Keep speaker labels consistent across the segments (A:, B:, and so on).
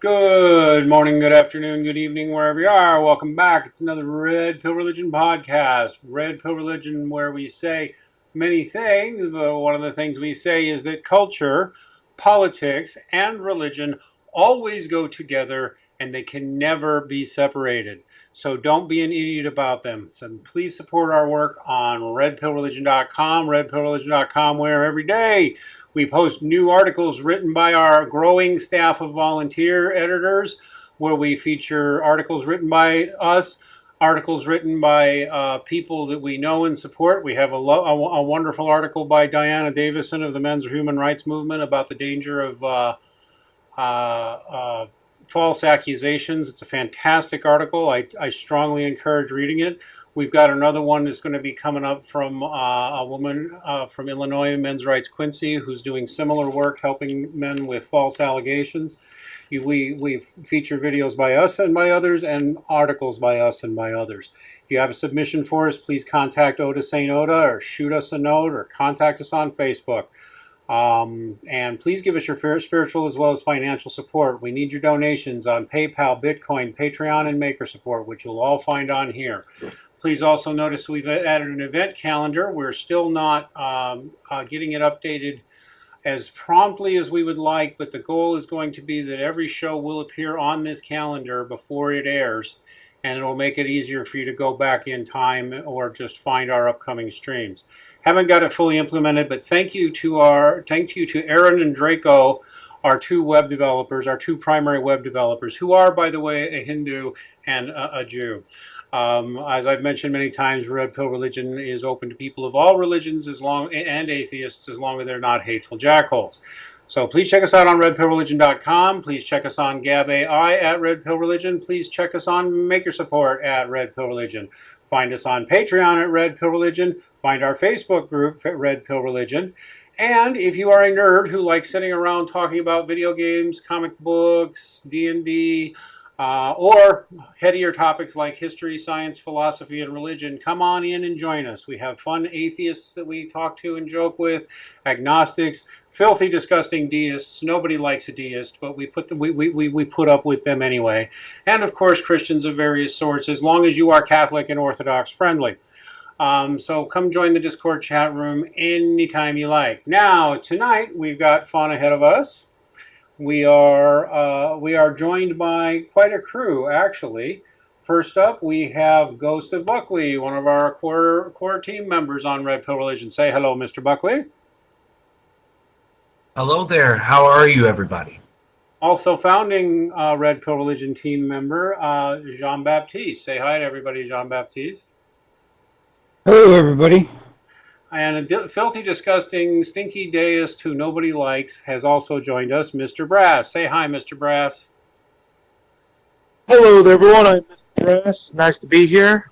A: Good morning, good afternoon, good evening, wherever you are. Welcome back. It's another Red Pill Religion podcast. Red Pill Religion, where we say many things, but one of the things we say is that culture, politics, and religion always go together and they can never be separated. So don't be an idiot about them. So please support our work on redpillreligion.com, redpillreligion.com, where every day we post new articles written by our growing staff of volunteer editors, where we feature articles written by us, articles written by people that we know and support. We have a wonderful article by Diana Davison of the Men's Human Rights Movement about the danger of false accusations. It's a fantastic article. I strongly encourage reading it. We've got another one that's going to be coming up from a woman from Illinois, Men's Rights Quincy, who's doing similar work helping men with false allegations. We feature videos by us and by others and articles by us and by others. If you have a submission for us, please contact Oda St. Oda or shoot us a note or contact us on Facebook. And please give us your spiritual as well as financial support. We need your donations on PayPal, Bitcoin, Patreon, and Maker Support, which you'll all find on here. Please also notice we've added an event calendar. We're still not getting it updated as promptly as we would like, but the goal is going to be that every show will appear on this calendar before it airs, and it will make it easier for you to go back in time or just find our upcoming streams. Haven't got it fully implemented, but thank you to Aaron and Draco, our two web developers, our two primary web developers, who are, by the way, a Hindu and a Jew. As I've mentioned many times, Red Pill Religion is open to people of all religions and atheists, as long as they're not hateful jackholes. So please check us out on redpillreligion.com. Please check us on Gab AI at Red Pill Religion. Please check us on Maker Support at Red Pill Religion. Find us on Patreon at Red Pill Religion. Find our Facebook group at Red Pill Religion. And if you are a nerd who likes sitting around talking about video games, comic books, D&D, or headier topics like history, science, philosophy, and religion, come on in and join us. We have fun atheists that we talk to and joke with, agnostics, filthy, disgusting deists. Nobody likes a deist, but we put up with them anyway. And of course, Christians of various sorts, as long as you are Catholic and Orthodox friendly. So come join the Discord chat room anytime you like. Now, tonight, we've got fun ahead of us. We are joined by quite a crew, actually. First up, we have Ghost of Buckley, one of our core team members on Red Pill Religion. Say hello, Mr. Buckley.
B: Hello there. How are you, everybody?
A: Also founding Red Pill Religion team member, Jean-Baptiste. Say hi to everybody, Jean-Baptiste.
C: Hello, everybody.
A: And a filthy, disgusting, stinky deist who nobody likes has also joined us, Mr. Brass. Say hi, Mr. Brass.
D: Hello there, everyone. I'm Mr. Brass. Nice to be here.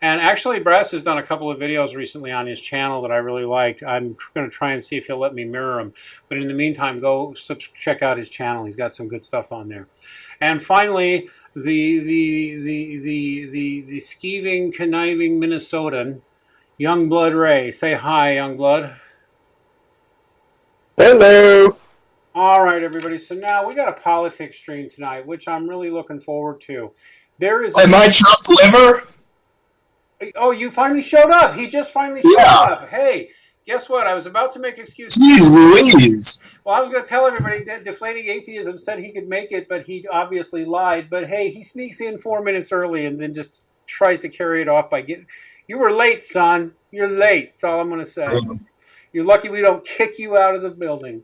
A: And actually, Brass has done a couple of videos recently on his channel that I really liked. I'm going to try and see if he'll let me mirror them. But in the meantime, go check out his channel. He's got some good stuff on there. And finally, the skeeving, conniving Minnesotan, Youngblood Ray. Say hi, Youngblood.
D: Hello.
A: All right, everybody. So now we got a politics stream tonight, which I'm really looking forward to. There is.
B: Am I Trump's liver?
A: Oh, you finally showed up. He just finally showed up. Hey, guess what? I was about to make excuses.
B: Jeez Louise.
A: Well, I was going to tell everybody that Deflating Atheism said he could make it, but he obviously lied. But hey, he sneaks in 4 minutes early and then just tries to carry it off by getting. You were late, son. You're late. That's all I'm going to say. You're lucky we don't kick you out of the building.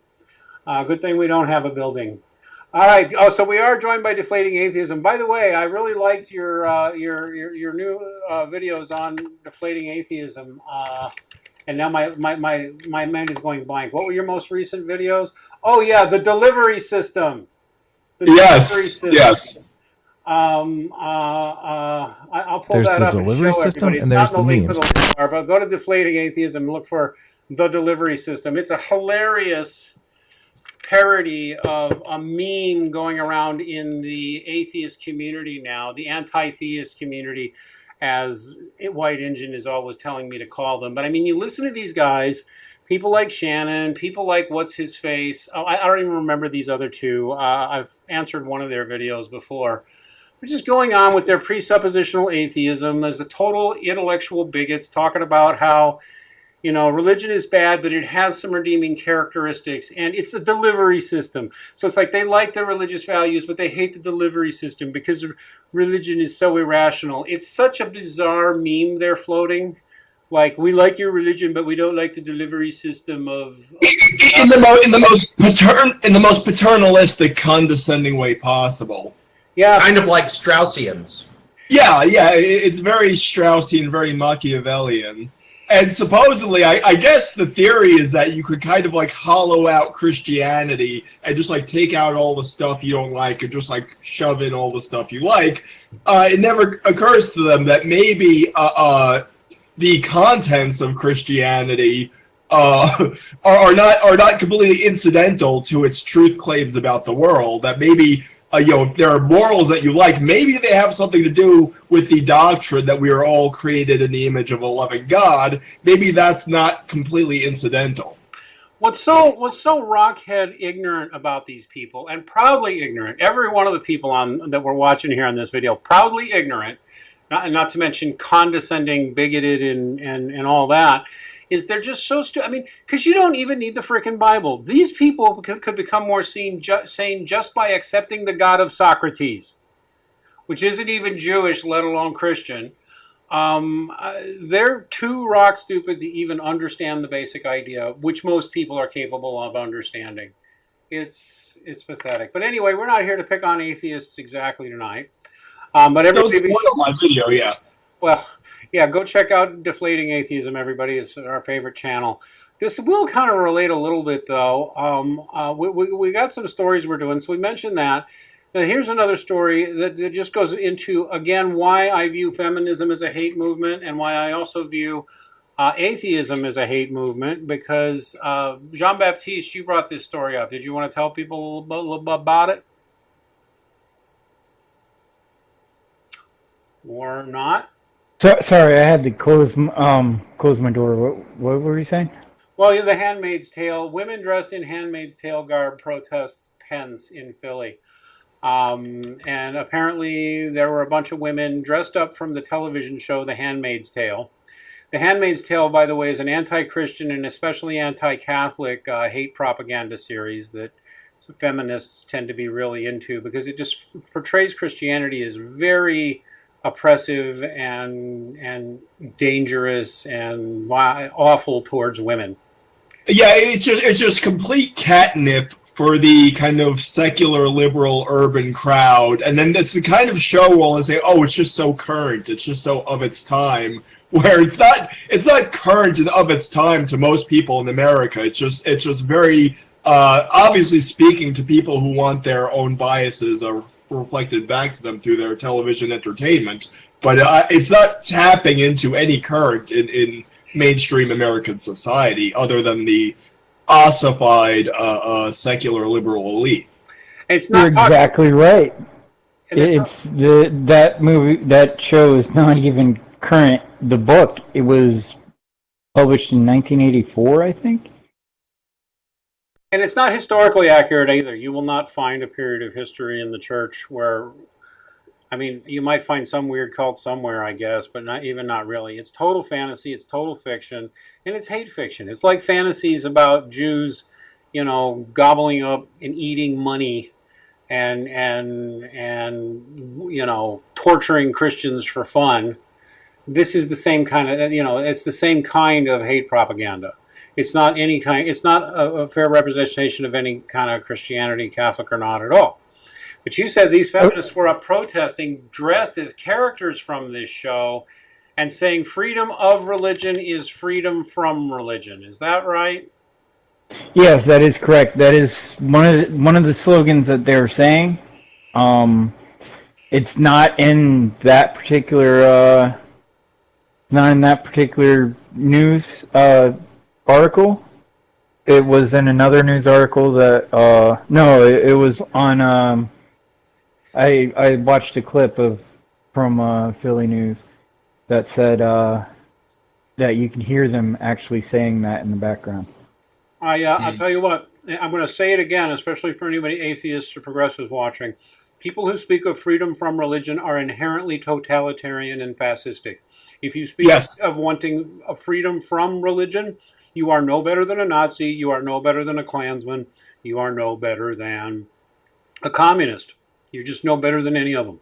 A: Good thing we don't have a building. All right. Oh, so we are joined by Deflating Atheism. By the way, I really liked your new videos on Deflating Atheism. And now my mind is going blank. What were your most recent videos? Oh yeah, the delivery system.
B: Yes.
A: I'll pull
C: There's
A: that
C: the
A: up
C: delivery
A: and show
C: system,
A: everybody.
C: and
A: It's
C: there's
A: not
C: the
A: in link
C: memes.
A: for the bar, but go to Deflating Atheism and look for the delivery system. It's a hilarious parody of a meme going around in the atheist community now, the anti-theist community, as White Engine is always telling me to call them. But I mean, you listen to these guys People like Shannon, people like What's His Face. Oh, I don't even remember these other two. I've answered one of their videos before. They're just going on with their presuppositional atheism. There's the total intellectual bigots talking about how, religion is bad, but it has some redeeming characteristics, and it's a delivery system. So it's like they like their religious values, but they hate the delivery system because religion is so irrational. It's such a bizarre meme they're floating. Like, we like your religion, but we don't like the delivery system of
B: In the most paternalistic, condescending way possible.
A: yeah.
E: Kind of like Straussians.
B: Yeah, it's very Straussian, very Machiavellian. And supposedly, I guess the theory is that you could kind of like hollow out Christianity and just like take out all the stuff you don't like and just like shove in all the stuff you like. It never occurs to them that maybe the contents of Christianity are not completely incidental to its truth claims about the world. That maybe if there are morals that you like, maybe they have something to do with the doctrine that we are all created in the image of a loving God. Maybe that's not completely incidental.
A: What's so rockhead ignorant about these people, and proudly ignorant, every one of the people that we're watching here on this video, proudly ignorant, not to mention condescending, bigoted, and all that, is they're just so stupid. I mean, because you don't even need the frickin' Bible. These people could become more sane just by accepting the God of Socrates, which isn't even Jewish, let alone Christian. They're too rock stupid to even understand the basic idea, which most people are capable of understanding. It's pathetic. But anyway, we're not here to pick on atheists exactly tonight. But
B: Don't spoil my video, yeah.
A: Well, yeah, go check out Deflating Atheism, everybody. It's our favorite channel. This will kind of relate a little bit, though. We got some stories we're doing, so we mentioned that. Now, here's another story that just goes into, again, why I view feminism as a hate movement and why I also view atheism as a hate movement, because Jean-Baptiste, you brought this story up. Did you want to tell people a little bit about it? Or not?
C: Sorry, I had to close my door. What were you saying?
A: Well, the Handmaid's Tale. Women dressed in Handmaid's Tale garb protest Pence in Philly. And apparently there were a bunch of women dressed up from the television show The Handmaid's Tale. The Handmaid's Tale, by the way, is an anti-Christian and especially anti-Catholic hate propaganda series that feminists tend to be really into, because it just portrays Christianity as very oppressive and dangerous and awful towards women.
B: Yeah, it's just complete catnip for the kind of secular, liberal, urban crowd, and then it's the kind of show where they say, "Oh, it's just so current, it's just so of its time." Where it's not current and of its time to most people in America. It's just very obviously speaking to people who want their own biases reflected back to them through their television entertainment. But it's not tapping into any current in mainstream American society other than the ossified secular liberal elite.
A: It's not.
C: You're exactly right. That show is not even current. The book, it was published in 1984, I think.
A: And it's not historically accurate either. You will not find a period of history in the church where, I mean, you might find some weird cult somewhere, I guess, but not really. It's total fantasy, it's total fiction, and it's hate fiction. It's like fantasies about Jews, gobbling up and eating money and torturing Christians for fun. This is the same kind of, it's the same kind of hate propaganda. It's not a fair representation of any kind of Christianity, Catholic or not at all. But you said these feminists were up protesting, dressed as characters from this show, and saying freedom of religion is freedom from religion. Is that right?
C: Yes, that is correct. That is one of the slogans that they're saying. It's not in that particular news article. It was in another news article that it was on. I watched a clip from Philly News that said that you can hear them actually saying that in the background.
A: I'll tell you what, I'm going to say it again, especially for anybody atheists or progressives watching. People who speak of freedom from religion are inherently totalitarian and fascistic. If you speak
B: Yes.
A: of wanting a freedom from religion, you are no better than a Nazi, you are no better than a Klansman, you are no better than a communist. You're just no better than any of them.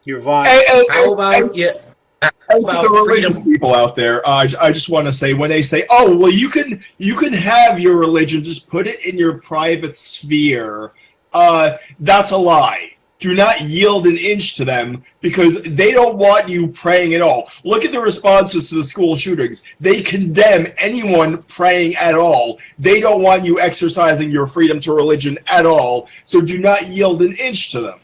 A: You're vile.
E: How about yeah? How
B: And to the
E: about
B: religious
E: freedom?
B: people out there, I just want to say, when they say, "Oh, well, you can have your religion, just put it in your private sphere," that's a lie. Do not yield an inch to them, because they don't want you praying at all. Look at the responses to the school shootings. They condemn anyone praying at all. They don't want you exercising your freedom to religion at all. So do not yield an inch to them.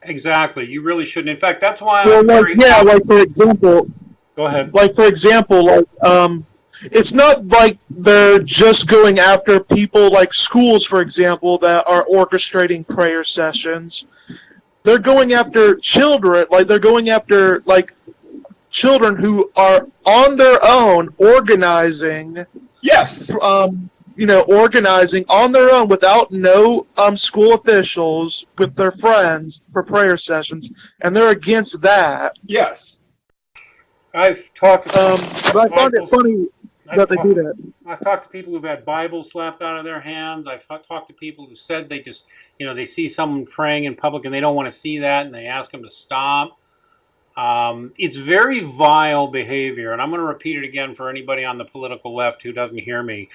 A: Exactly. You really shouldn't. In fact, that's why
D: Well,
A: I'm
D: like,
A: very
D: yeah, like for example,
A: Go ahead.
D: it's not like they're just going after people like schools, for example, that are orchestrating prayer sessions. They're going after children, like they're going after like children who are on their own organizing,
B: Yes.
D: organizing on their own without no school officials with their friends for prayer sessions, and they're against that.
B: Yes.
A: I've talked to
D: But I find it funny that they do that.
A: I've talked to people who've had Bibles slapped out of their hands. I've talked to people who said they just, they see someone praying in public and they don't want to see that, and they ask them to stop. It's very vile behavior, and I'm going to repeat it again for anybody on the political left who doesn't hear me.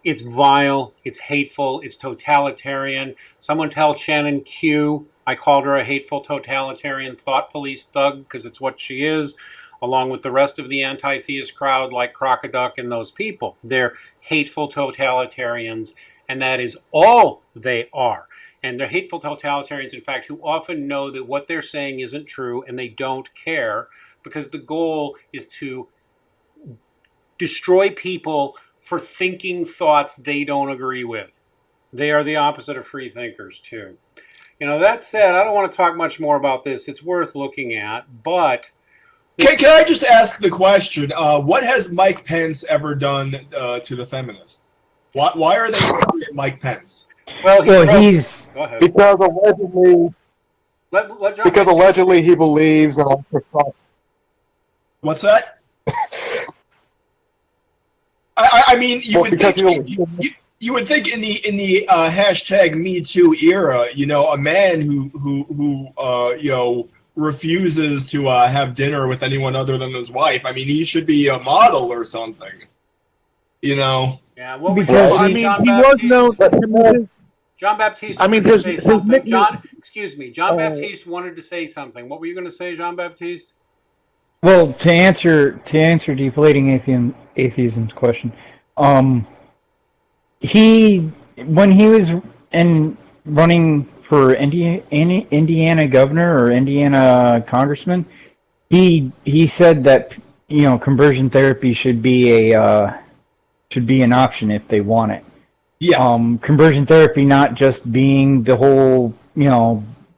A: It's vile, it's hateful, it's totalitarian. Someone tell Shannon Q I called her a hateful totalitarian thought police thug, because it's what she is, along with the rest of the anti-theist crowd like Crocoduck and those people. They're hateful totalitarians, and that is all they are. And they're hateful totalitarians, in fact, who often know that what they're saying isn't true, and they don't care, because the goal is to destroy people for thinking thoughts they don't agree with. They are the opposite of free thinkers, too. That said, I don't want to talk much more about this. It's worth looking at, but...
B: Can I just ask the question, what has Mike Pence ever done to the feminists? Why are they angry at Mike Pence?
A: Well,
C: he's
A: Go ahead.
D: Because allegedly,
A: Let John
D: allegedly he believes in
B: What's that? I mean, you would think you would think in the hashtag Me Too era, a man who refuses to have dinner with anyone other than his wife, I mean, he should be a model or something.
A: Yeah, well,
C: Because
D: I mean, he was known.
A: John Baptiste.
D: I mean,
A: wanted to
D: his
A: say something.
D: nickname-
A: John Baptiste wanted to say something. What were you going to say, John Baptiste?
C: Well, to answer deflating atheism's question, when he was running for Indiana governor or Indiana congressman, he said that conversion therapy should be an option if they want it.
B: Yeah.
C: Conversion therapy not just being the whole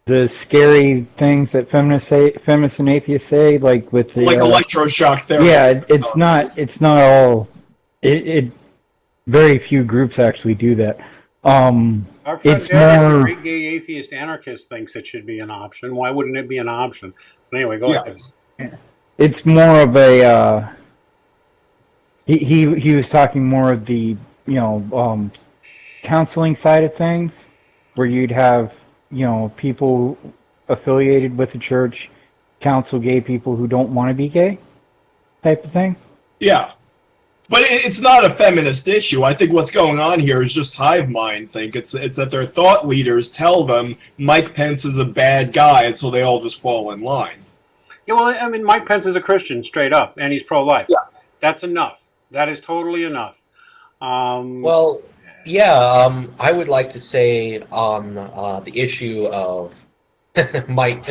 C: the scary things that feminists and atheists say, like with the
B: electroshock therapy.
C: Yeah, it's not all. It very few groups actually do that.
A: Our friend
C: It's
A: Derek,
C: more-
A: the great gay atheist anarchist, thinks it should be an option. Why wouldn't it be an option? But anyway, go ahead.
C: It's more of a. He was talking more of the counseling side of things, where you'd have people affiliated with the church counsel gay people who don't want to be gay, type of thing.
B: Yeah. But it's not a feminist issue. I think what's going on here is just hive mind think. It's that their thought leaders tell them Mike Pence is a bad guy, and so they all just fall in line.
A: Yeah, well, I mean, Mike Pence is a Christian, straight up, and he's pro-life.
B: Yeah.
A: That's enough. That is totally enough.
E: Well, I would like to say on the issue of Mike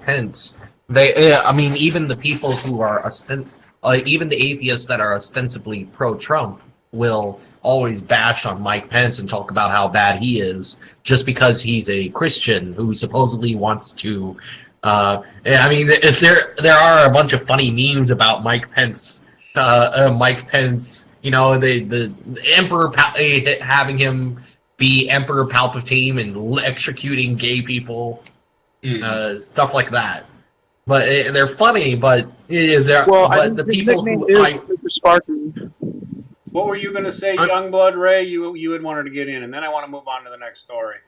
E: Pence. Even the people who are even the atheists that are ostensibly pro-Trump will always bash on Mike Pence and talk about how bad he is just because he's a Christian who supposedly wants to. If there are a bunch of funny memes about Mike Pence. Mike Pence, the Emperor having him be Emperor Palpatine and executing gay people, stuff like that. But they're funny, but the people who
D: is Mr. Sparky.
A: What were you going to say, Youngblood Ray? You had wanted to get in, and then I want to move on to the next story.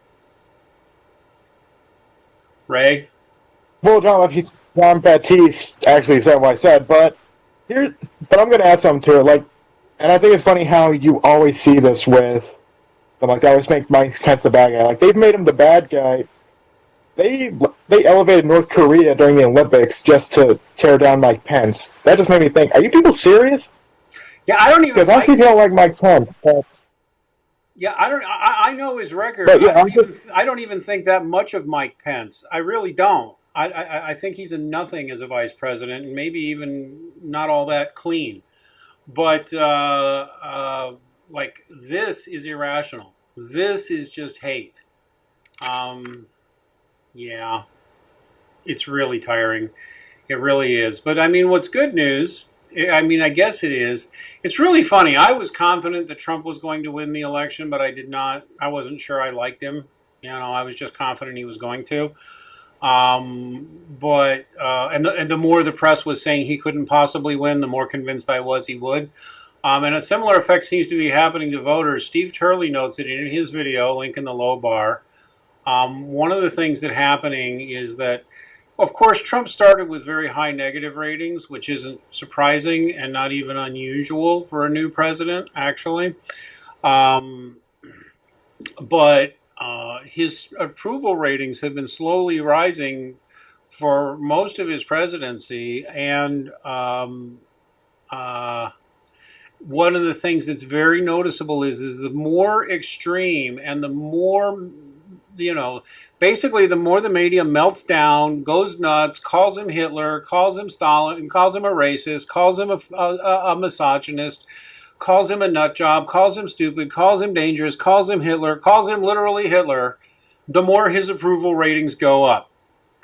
A: Ray?
F: Well, John Baptiste actually said what I said, but I'm going to add something to it. And I think it's funny how you always see this with, they always make Mike Pence the bad guy. They've made him the bad guy. They elevated North Korea during the Olympics just to tear down Mike Pence. That just made me think: are you people serious?
A: Yeah, I don't even.
F: Because I don't like Mike Pence.
A: Yeah, I know his record.
F: But, yeah,
A: I don't even think that much of Mike Pence. I really don't. I think he's a nothing as a vice president, and maybe even not all that clean. But this is irrational. This is just hate. Yeah, it's really tiring. It really is. But I mean, what's good news? I guess it is. It's really funny. I was confident that Trump was going to win the election, but I did not. I wasn't sure I liked him. I was just confident he was going to. But the more the press was saying he couldn't possibly win, the more convinced I was he would. And a similar effect seems to be happening to voters. Steve Turley notes it in his video, link in the low bar. One of the things that's happening is that, of course, Trump started with very high negative ratings, which isn't surprising and not even unusual for a new president, actually. But his approval ratings have been slowly rising for most of his presidency. And one of the things that's very noticeable is the more extreme and the more, basically the more the media melts down, goes nuts, calls him Hitler, calls him Stalin, calls him a racist, calls him a misogynist, calls him a nut job, calls him stupid, calls him dangerous, calls him Hitler, calls him literally Hitler, the more his approval ratings go up.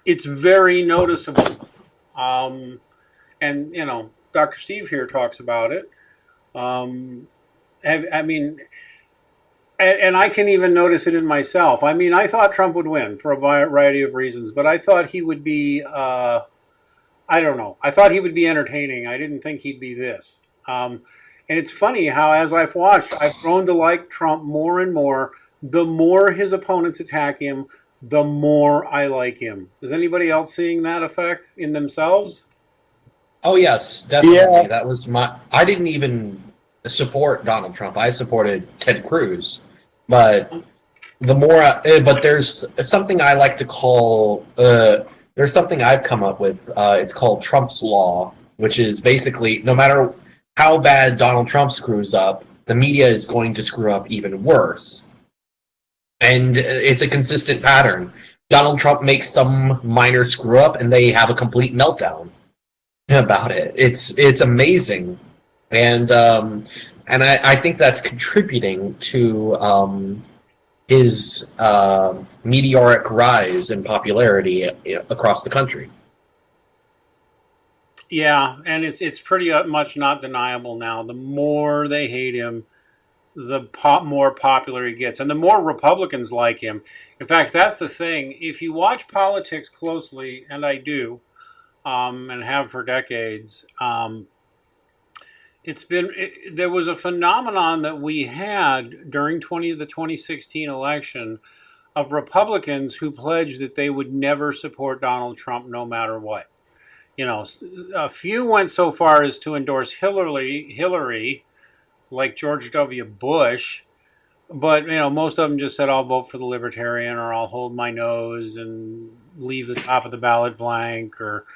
A: It's very noticeable. And, Dr. Steve here talks about it. And I can even notice it in myself. I thought Trump would win for a variety of reasons, but I thought he would be, I don't know. I thought he would be entertaining. I didn't think he'd be this. And it's funny how, as I've watched, I've grown to like Trump more and more. The more his opponents attack him, the more I like him. Is anybody else seeing that effect in themselves?
E: Oh, yes, definitely.
F: Yeah.
E: That was I didn't even support Donald Trump. I supported Ted Cruz. But the more, but there's something I like to call, there's something I've come up with. It's called Trump's Law, which is basically no matter how bad Donald Trump screws up, the media is going to screw up even worse. And it's a consistent pattern. Donald Trump makes some minor screw up and they have a complete meltdown about it. It's amazing. And I think that's contributing to his meteoric rise in popularity across the country.
A: Yeah, and it's pretty much not deniable now. The more they hate him, the more popular he gets, and the more Republicans like him. In fact, that's the thing. If you watch politics closely, and I do, and have for decades, there was a phenomenon that we had during the 2016 election of Republicans who pledged that they would never support Donald Trump no matter what. A few went so far as to endorse Hillary, like George W. Bush, but most of them just said, I'll vote for the Libertarian, or I'll hold my nose and leave the top of the ballot blank, or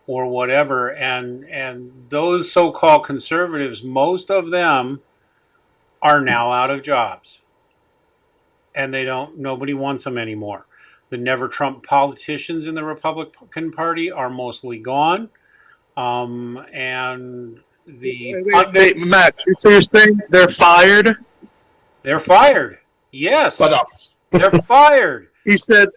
A: whatever. And those so-called conservatives, most of them are now out of jobs, and nobody wants them anymore. The NeverTrump politicians in the Republican Party are mostly gone, and
D: Wait, Matt, so you're saying they're fired?
A: They're fired. Yes,
B: But
A: they're fired.
D: He said,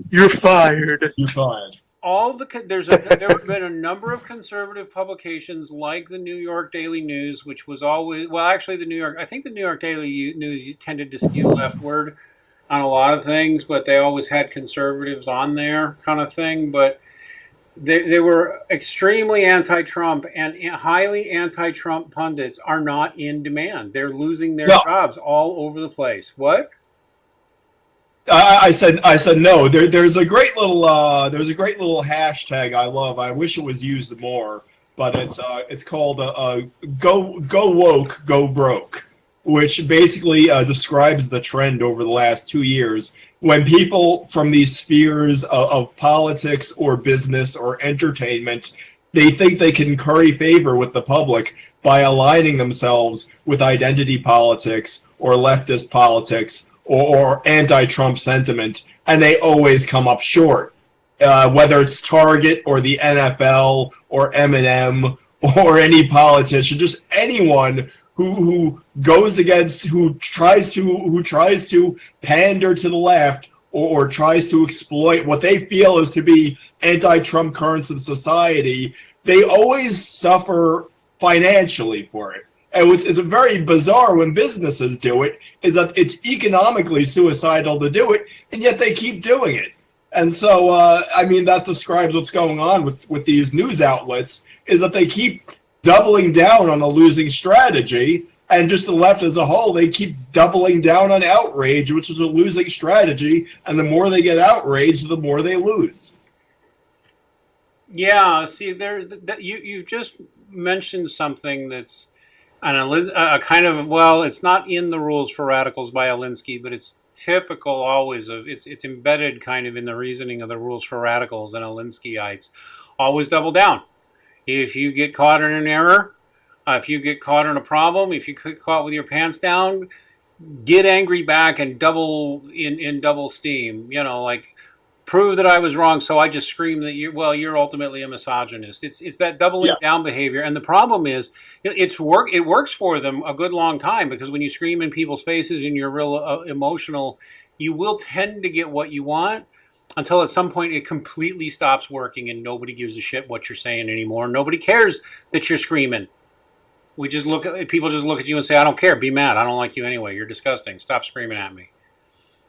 D: you're fired.
B: you're fired.
A: there have been a number of conservative publications like the New York Daily News, which was always, well, actually I think the New York Daily News tended to skew leftward on a lot of things, but they always had conservatives on there kind of thing. But they were extremely anti-Trump, and highly anti-Trump pundits are not in demand. They're losing their jobs all over the place. What?
B: I said no. There's a great little hashtag I love. I wish it was used more, but it's called go woke, go broke, which basically describes the trend over the last 2 years when people from these spheres of politics or business or entertainment, they think they can curry favor with the public by aligning themselves with identity politics or leftist politics or anti-Trump sentiment, and they always come up short. Whether it's Target or the NFL or Eminem or any politician, just anyone who goes against, who tries to pander to the left or tries to exploit what they feel is to be anti-Trump currents in society, they always suffer financially for it. And it's very bizarre when businesses do it, is that it's economically suicidal to do it, and yet they keep doing it. And so, that describes what's going on with these news outlets, is that they keep doubling down on a losing strategy, and just the left as a whole, they keep doubling down on outrage, which is a losing strategy, and the more they get outraged, the more they lose.
A: Yeah, see, you just mentioned something that's a kind of, well, it's not in the Rules for Radicals by Alinsky, but it's typical always of, it's embedded kind of in the reasoning of the Rules for Radicals and Alinskyites. Always double down. If you get caught in an error, if you get caught in a problem, if you get caught with your pants down, get angry back and double steam. Like, prove that I was wrong, so I just scream that you're ultimately a misogynist. It's that doubling down behavior, and the problem is, it works for them a good long time, because when you scream in people's faces and you're real emotional, you will tend to get what you want, until at some point it completely stops working and nobody gives a shit what you're saying anymore. Nobody cares that you're screaming. People just look at you and say, I don't care, be mad, I don't like you anyway, you're disgusting, stop screaming at me.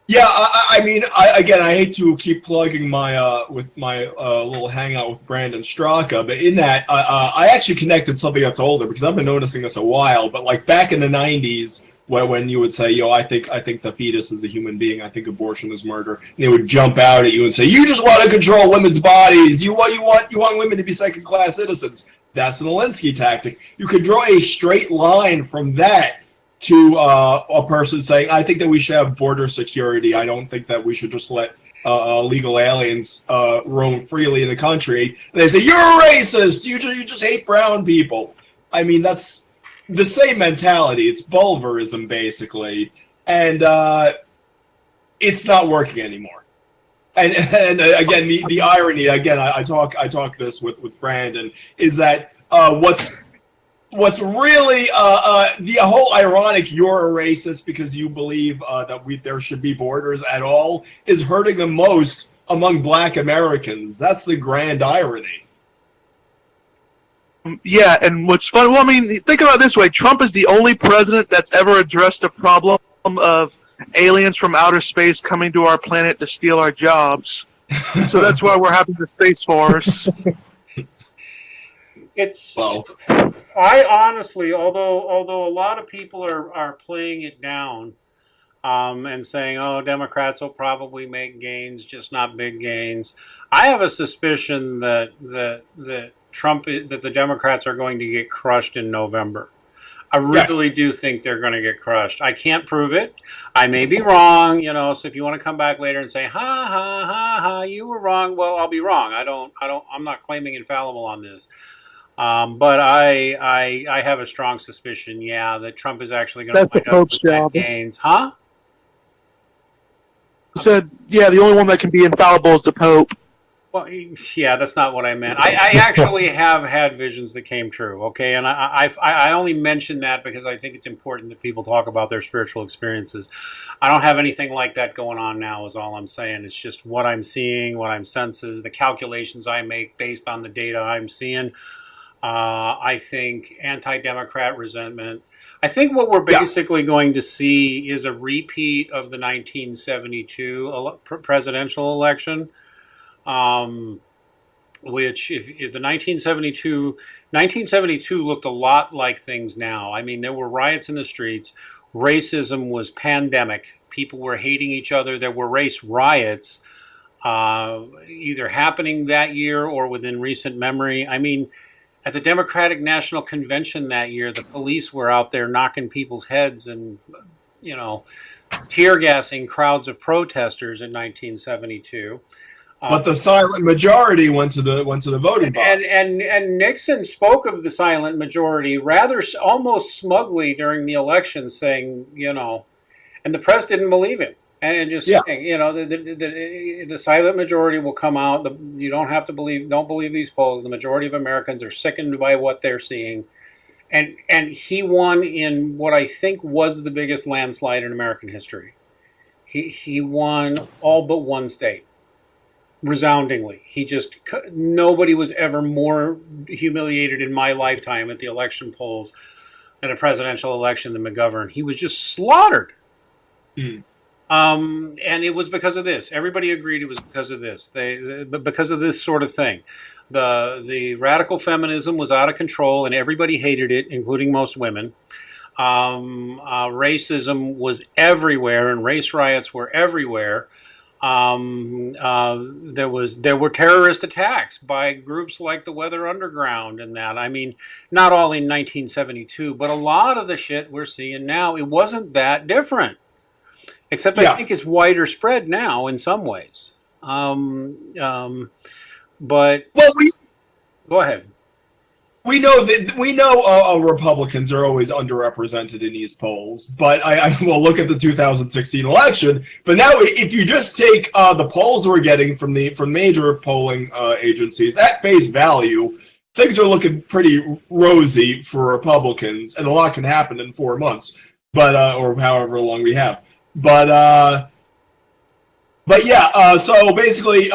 B: Yeah, I hate to keep plugging my little hangout with Brandon Straka, but in that, I actually connected something that's older, because I've been noticing this a while, but like back in the 90s, when you would say, I think the fetus is a human being, I think abortion is murder, and they would jump out at you and say, you just want to control women's bodies, you want women to be second-class citizens. That's an Alinsky tactic. You could draw a straight line from that to a person saying, I think that we should have border security. I don't think that we should just let illegal aliens roam freely in the country. And they say, you're a racist. You just hate brown people. I mean, that's the same mentality. It's bulverism, basically. And it's not working anymore. And again, the irony, again, I talk this with Brandon, is that what's really the whole ironic, you're a racist because you believe that there should be borders at all, is hurting the most among Black Americans. That's the grand irony.
D: Yeah, and what's fun, think about it this way. Trump is the only president that's ever addressed the problem of aliens from outer space coming to our planet to steal our jobs. So that's why we're having the Space Force.
A: I honestly, although a lot of people are playing it down and saying, Democrats will probably make gains, just not big gains, I have a suspicion that the Democrats are going to get crushed in November. I really do think they're going to get crushed. I can't prove it. I may be wrong, so if you want to come back later and say, ha, ha, ha, ha, you were wrong, well, I'll be wrong. I'm not claiming infallible on this. But I have a strong suspicion, that Trump is actually going to wind up with net gains. Huh?
D: Said, the only one that can be infallible is the Pope.
A: Well, yeah, that's not what I meant. I actually have had visions that came true. Okay, and I only mention that because I think it's important that people talk about their spiritual experiences. I don't have anything like that going on now. Is all I'm saying. It's just what I'm seeing, what I'm sensing, the calculations I make based on the data I'm seeing. I think anti-democrat resentment. I think what we're basically going to see is a repeat of the 1972 presidential election. Which if the 1972 looked a lot like things now. I mean, there were riots in the streets. Racism was pandemic. People were hating each other. There were race riots, either happening that year or within recent memory. I mean, at the Democratic National Convention that year, the police were out there knocking people's heads and, you know, tear gassing crowds of protesters in 1972.
B: But the silent majority went to the voting box.
A: And Nixon spoke of the silent majority rather almost smugly during the election, saying, you know, and the press didn't believe him, and just saying, you know, the silent majority will come out. You don't have to don't believe these polls. The majority of Americans are sickened by what they're seeing, and he won in what I think was the biggest landslide in American history. He won all but one state. Resoundingly. Nobody was ever more humiliated in my lifetime at the election polls at a presidential election than McGovern. He was just slaughtered. And it was because of this. Everybody agreed it was because of this. Because of this sort of thing. The radical feminism was out of control and everybody hated it, including most women. Racism was everywhere and race riots were everywhere. There were terrorist attacks by groups like the Weather Underground and that. I mean, not all in 1972, but a lot of the shit we're seeing now, it wasn't that different. Except I think it's wider spread now in some ways. But go ahead.
B: We know Republicans are always underrepresented in these polls, but I will look at the 2016 election. But now, if you just take the polls we're getting from major polling agencies at face value, things are looking pretty rosy for Republicans, and a lot can happen in 4 months, but or however long we have. But yeah, so basically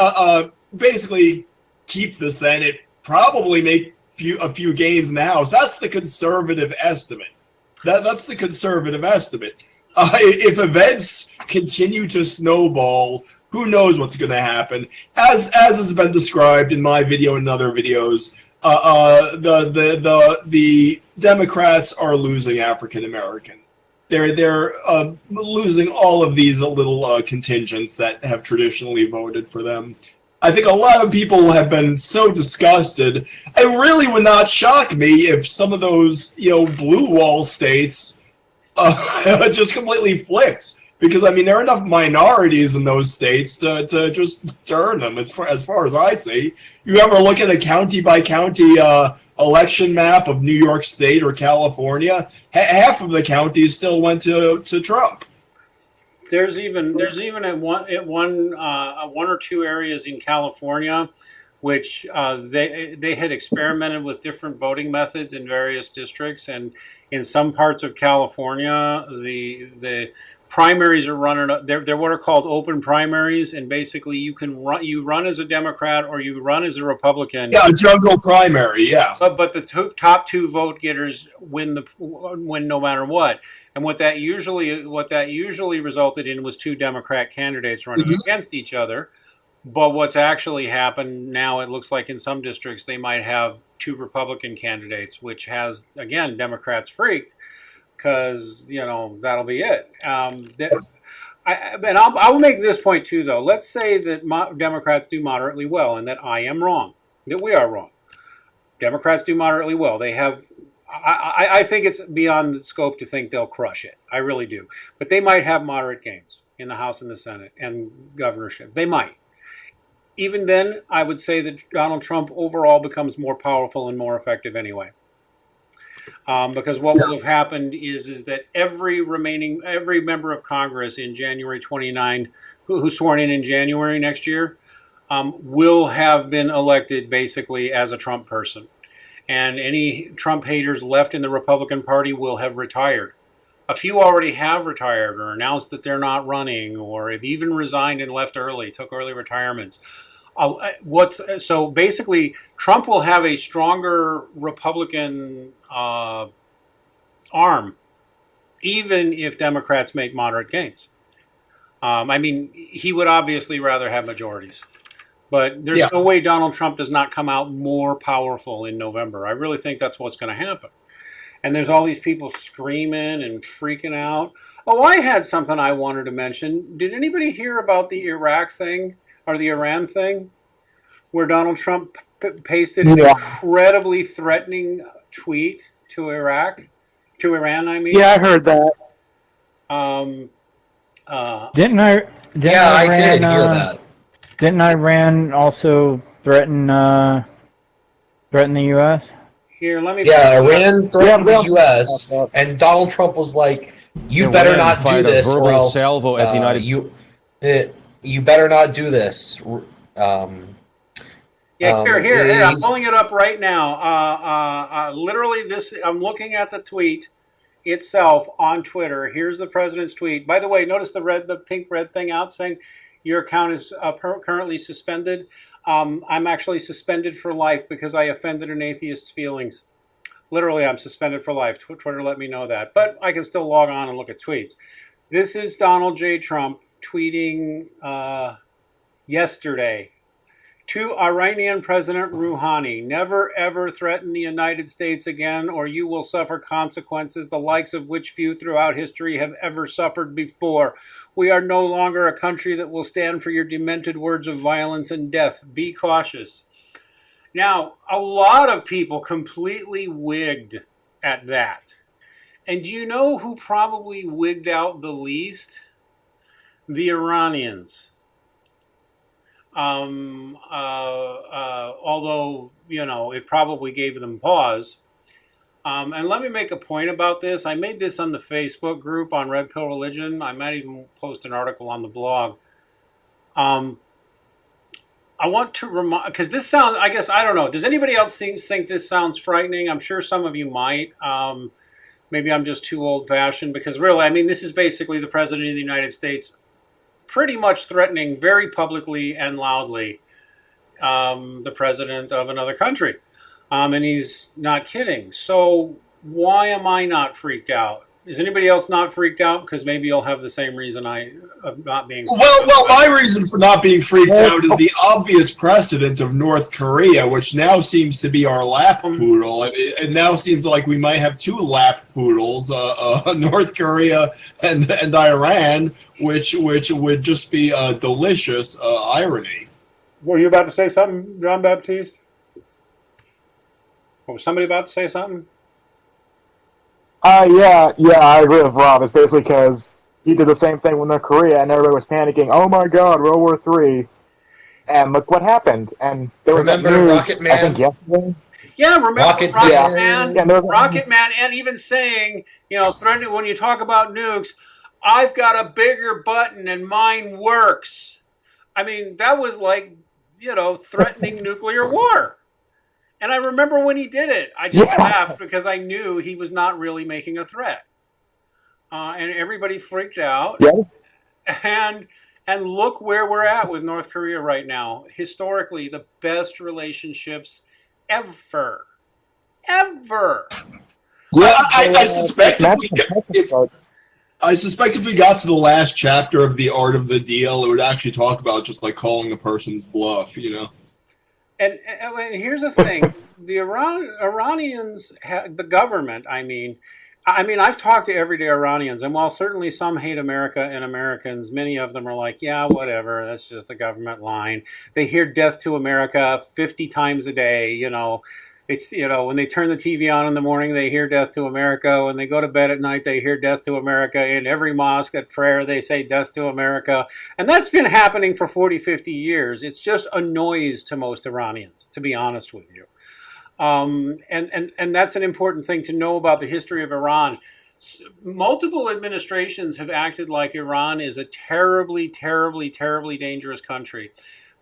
B: keep the Senate, probably make a few gains in the House. That's the conservative estimate. That's the conservative estimate. If events continue to snowball, who knows what's going to happen? As has been described in my video and other videos, the Democrats are losing African American. They're losing all of these little contingents that have traditionally voted for them. I think a lot of people have been so disgusted. It really would not shock me if some of those, blue wall states just completely flipped. Because, I mean, there are enough minorities in those states to just turn them, as far as I see. You ever look at a county-by-county election map of New York State or California? Half of the counties still went to Trump.
A: There's even at one or two areas in California, which they had experimented with different voting methods in various districts, and in some parts of California, the primaries are running. They're what are called open primaries, and basically you run as a Democrat or you run as a Republican.
B: Yeah, a jungle primary. Yeah.
A: But the top two vote getters win no matter what. And what that usually resulted in was two Democrat candidates running against each other. But what's actually happened now, it looks like in some districts they might have two Republican candidates, which has, again, Democrats freaked because, that'll be it. I'll make this point too, though. Let's say that Democrats do moderately well and that I am wrong, that we are wrong. Democrats do moderately well. They have... I think it's beyond the scope to think they'll crush it. I really do. But they might have moderate gains in the House and the Senate and governorship. They might. Even then, I would say that Donald Trump overall becomes more powerful and more effective anyway. Because what will have happened is that every member of Congress in January 29, who's sworn in January next year, will have been elected basically as a Trump person. And any Trump haters left in the Republican Party will have retired. A few already have retired or announced that they're not running, or have even resigned and left early, took early retirements. So basically, Trump will have a stronger Republican arm, even if Democrats make moderate gains. I mean, he would obviously rather have majorities. But there's no way Donald Trump does not come out more powerful in November. I really think that's what's going to happen. And there's all these people screaming and freaking out. Oh, I had something I wanted to mention. Did anybody hear about the Iraq thing or the Iran thing, where Donald Trump pasted an incredibly threatening tweet to Iran? I mean.
D: Yeah, I heard that.
C: Didn't
E: I did hear that.
C: Didn't Iran also threaten the U.S.?
A: Here, let me.
E: Yeah, Iran threatened the U.S. and Donald Trump was like, "You better not do this, or else
G: salvo at the United.
E: You better not do this."
A: Here. I'm pulling it up right now. Literally, I'm looking at the tweet itself on Twitter. Here's the president's tweet. By the way, notice the pink red thing out saying your account is currently suspended. I'm actually suspended for life because I offended an atheist's feelings. Literally, I'm suspended for life. Twitter let me know that. But I can still log on and look at tweets. This is Donald J. Trump tweeting yesterday. To Iranian President Rouhani, never ever threaten the United States again, or you will suffer consequences the likes of which few throughout history have ever suffered before. We are no longer a country that will stand for your demented words of violence and death. Be cautious. Now, a lot of people completely wigged at that. And do you know who probably wigged out the least? The Iranians. Although, it probably gave them pause. And let me make a point about this. I made this on the Facebook group on Red Pill Religion. I might even post an article on the blog. I want to remind, because this sounds, I guess, I don't know. Does anybody else think this sounds frightening? I'm sure some of you might. Maybe I'm just too old-fashioned, because really, I mean, this is basically the President of the United States pretty much threatening very publicly and loudly the president of another country. And he's not kidding. So why am I not freaked out? Is anybody else not freaked out? Because maybe you'll have the same reason of not being freaked out.
B: Well, my reason for not being freaked out is the obvious precedent of North Korea, which now seems to be our lap poodle. It now seems like we might have two lap poodles, North Korea and Iran, which would just be a delicious irony.
A: Were you about to say something, John Baptiste? Or was somebody about to say something?
F: Yeah, I agree with Rob. It's basically because he did the same thing with North Korea, and everybody was panicking. Oh my God, World War III! And look what happened. And there was
E: remember
F: news,
E: Rocket Man?
F: I think yesterday.
A: Yeah, remember Rocket Man?
F: Yeah,
A: Rocket Man, and even saying, threatening when you talk about nukes, I've got a bigger button and mine works. I mean, that was like, threatening nuclear war. And I remember when he did it, I just laughed because I knew he was not really making a threat. And everybody freaked out.
F: Yeah.
A: And look where we're at with North Korea right now. Historically, the best relationships ever. Ever.
B: Yeah, I suspect if we got to the last chapter of The Art of the Deal, it would actually talk about just like calling the person's bluff,
A: And here's the thing: the Iranians, the government. I mean, I've talked to everyday Iranians, and while certainly some hate America and Americans, many of them are like, yeah, whatever. That's just the government line. They hear "Death to America" 50 times a day. It's when they turn the TV on in the morning, they hear "Death to America." When they go to bed at night, they hear "Death to America." In every mosque at prayer, they say "Death to America," and that's been happening for 40, 50 years. It's just a noise to most Iranians, to be honest with you. And that's an important thing to know about the history of Iran. Multiple administrations have acted like Iran is a terribly, terribly, terribly dangerous country.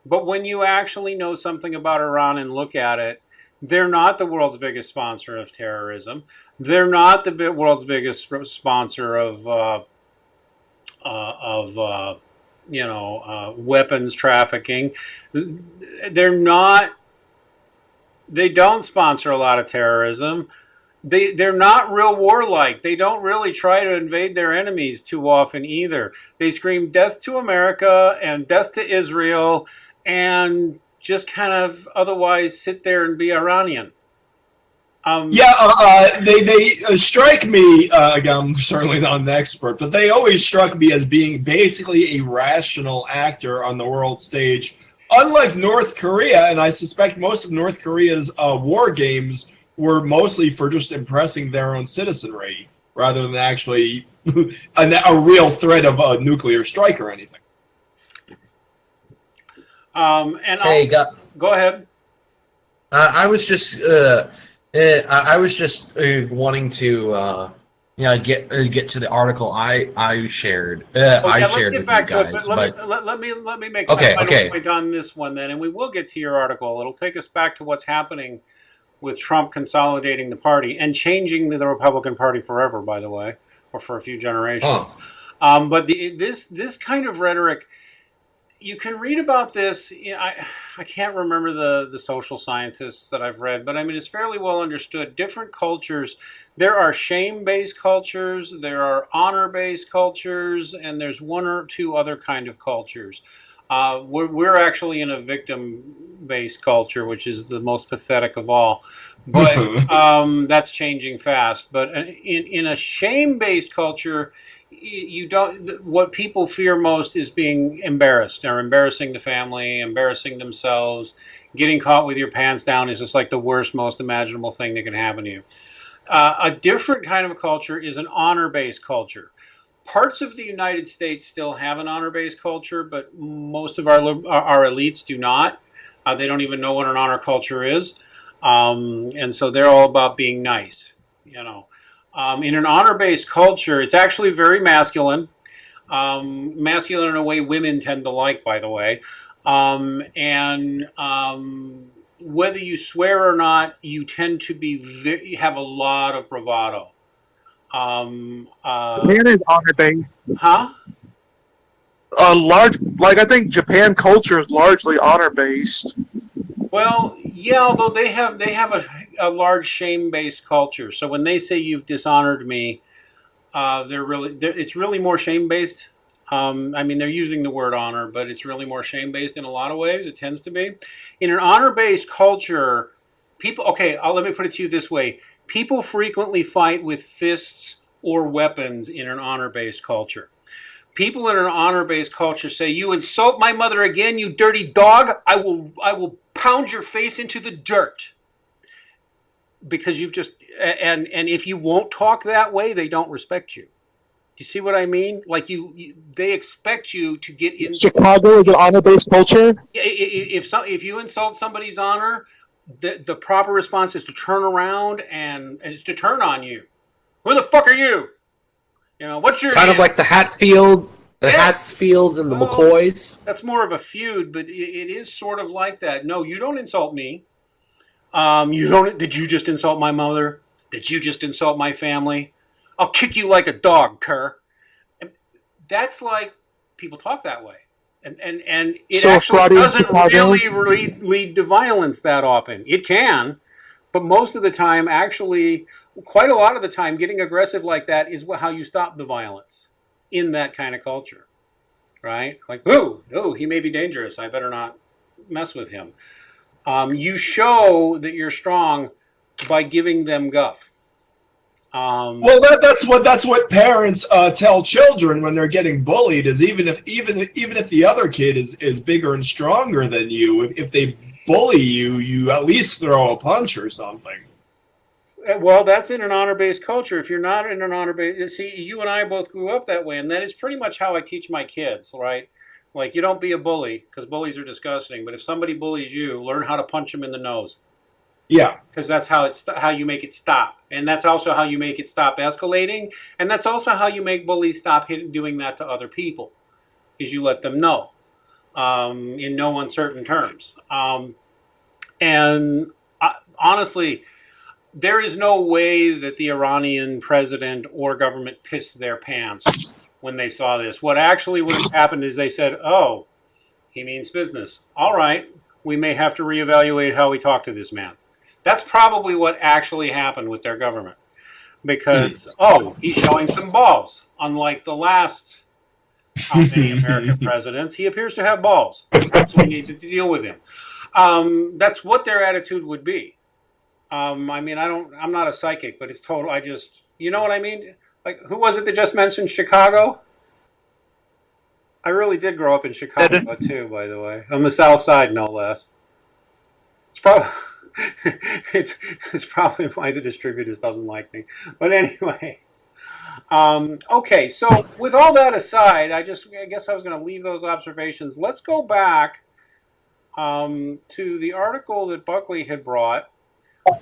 A: But when you actually know something about Iran and look at it, they're not the world's biggest sponsor of terrorism. They're not the world's biggest sponsor of weapons trafficking. They're not. They don't sponsor a lot of terrorism. They're not real warlike. They don't really try to invade their enemies too often either. They scream death to America and death to Israel, and just kind of otherwise sit there and be Iranian.
B: They strike me. Again, I'm certainly not an expert, but they always struck me as being basically a rational actor on the world stage. Unlike North Korea, and I suspect most of North Korea's war games were mostly for just impressing their own citizenry, rather than actually a real threat of a nuclear strike or anything.
A: Go ahead.
E: I was just wanting to get to the article I shared. I shared with you guys.
A: Let me make
E: okay.
A: a point on this one then, and we will get to your article. It'll take us back to what's happening with Trump consolidating the party and changing the Republican Party forever, by the way, or for a few generations. But this kind of rhetoric, you can read about this. I can't remember the social scientists that I've read, but I mean, it's fairly well understood. Different cultures, there are shame-based cultures, there are honor-based cultures, and there's one or two other kind of cultures. We're actually in a victim-based culture, which is the most pathetic of all. But that's changing fast. But in a shame-based culture, you don't. What people fear most is being embarrassed, or embarrassing the family, embarrassing themselves. Getting caught with your pants down is just like the worst, most imaginable thing that can happen to you. A different kind of culture is an honor-based culture. Parts of the United States still have an honor-based culture, but most of our elites do not. They don't even know what an honor culture is, and so they're all about being nice. In an honor-based culture, it's actually very masculine. Masculine in a way women tend to like, by the way. Whether you swear or not, you tend to have a lot of bravado.
D: Japan is honor based.
A: Huh?
D: I think Japan culture is largely honor based.
A: Well, yeah, although they have a large shame-based culture. So when they say you've dishonored me, it's really more shame-based. I mean, they're using the word honor, but it's really more shame-based in a lot of ways. It tends to be. In an honor-based culture, people. Okay, let me put it to you this way: people frequently fight with fists or weapons in an honor-based culture. People in an honor-based culture say, "You insult my mother again, you dirty dog! I will pound your face into the dirt." Because you've just and if you won't talk that way, they don't respect you. Do you see what I mean? Like they expect you to get in.
D: Chicago is an honor-based culture.
A: If you insult somebody's honor, the proper response is to turn around and is to turn on you. Who the fuck are you? What's your
E: kind
A: name?
E: Of like the Hatfields and the McCoys.
A: That's more of a feud, but it is sort of like that. No, you don't insult me. You don't. Did you just insult my mother? Did you just insult my family? I'll kick you like a dog, Kerr. And that's like people talk that way, and it actually doesn't really lead to violence that often. It can, but most of the time, actually, quite a lot of the time, getting aggressive like that is how you stop the violence in that kind of culture, right? Like, oh, he may be dangerous. I better not mess with him. You show that you're strong by giving them guff.
B: Well, that's what parents tell children when they're getting bullied. Is even if the other kid is bigger and stronger than you, if they bully you, you at least throw a punch or something.
A: Well, that's in an honor-based culture. If you're not in an honor-based, see, you and I both grew up that way, and that is pretty much how I teach my kids, right? Like, you don't be a bully, because bullies are disgusting. But if somebody bullies you, learn how to punch them in the nose.
B: Yeah.
A: Because that's how you make it stop. And that's also how you make it stop escalating. And that's also how you make bullies stop doing that to other people, is you let them know. in no uncertain terms. And honestly, there is no way that the Iranian president or government pissed their pants when they saw this. What actually would have happened is they said, oh, he means business. All right, we may have to reevaluate how we talk to this man. That's probably what actually happened with their government. Because, oh, he's showing some balls. Unlike the last how many American presidents, he appears to have balls. So we need to deal with him. That's what their attitude would be. I mean, I'm not a psychic, but it's total. You know what I mean? Like, who was it that just mentioned Chicago? I really did grow up in Chicago too, by the way, on the South Side, no less. It's probably it's probably why the distributors doesn't like me. But anyway, okay. So with all that aside, I guess I was going to leave those observations. Let's go back to the article that Buckley had brought,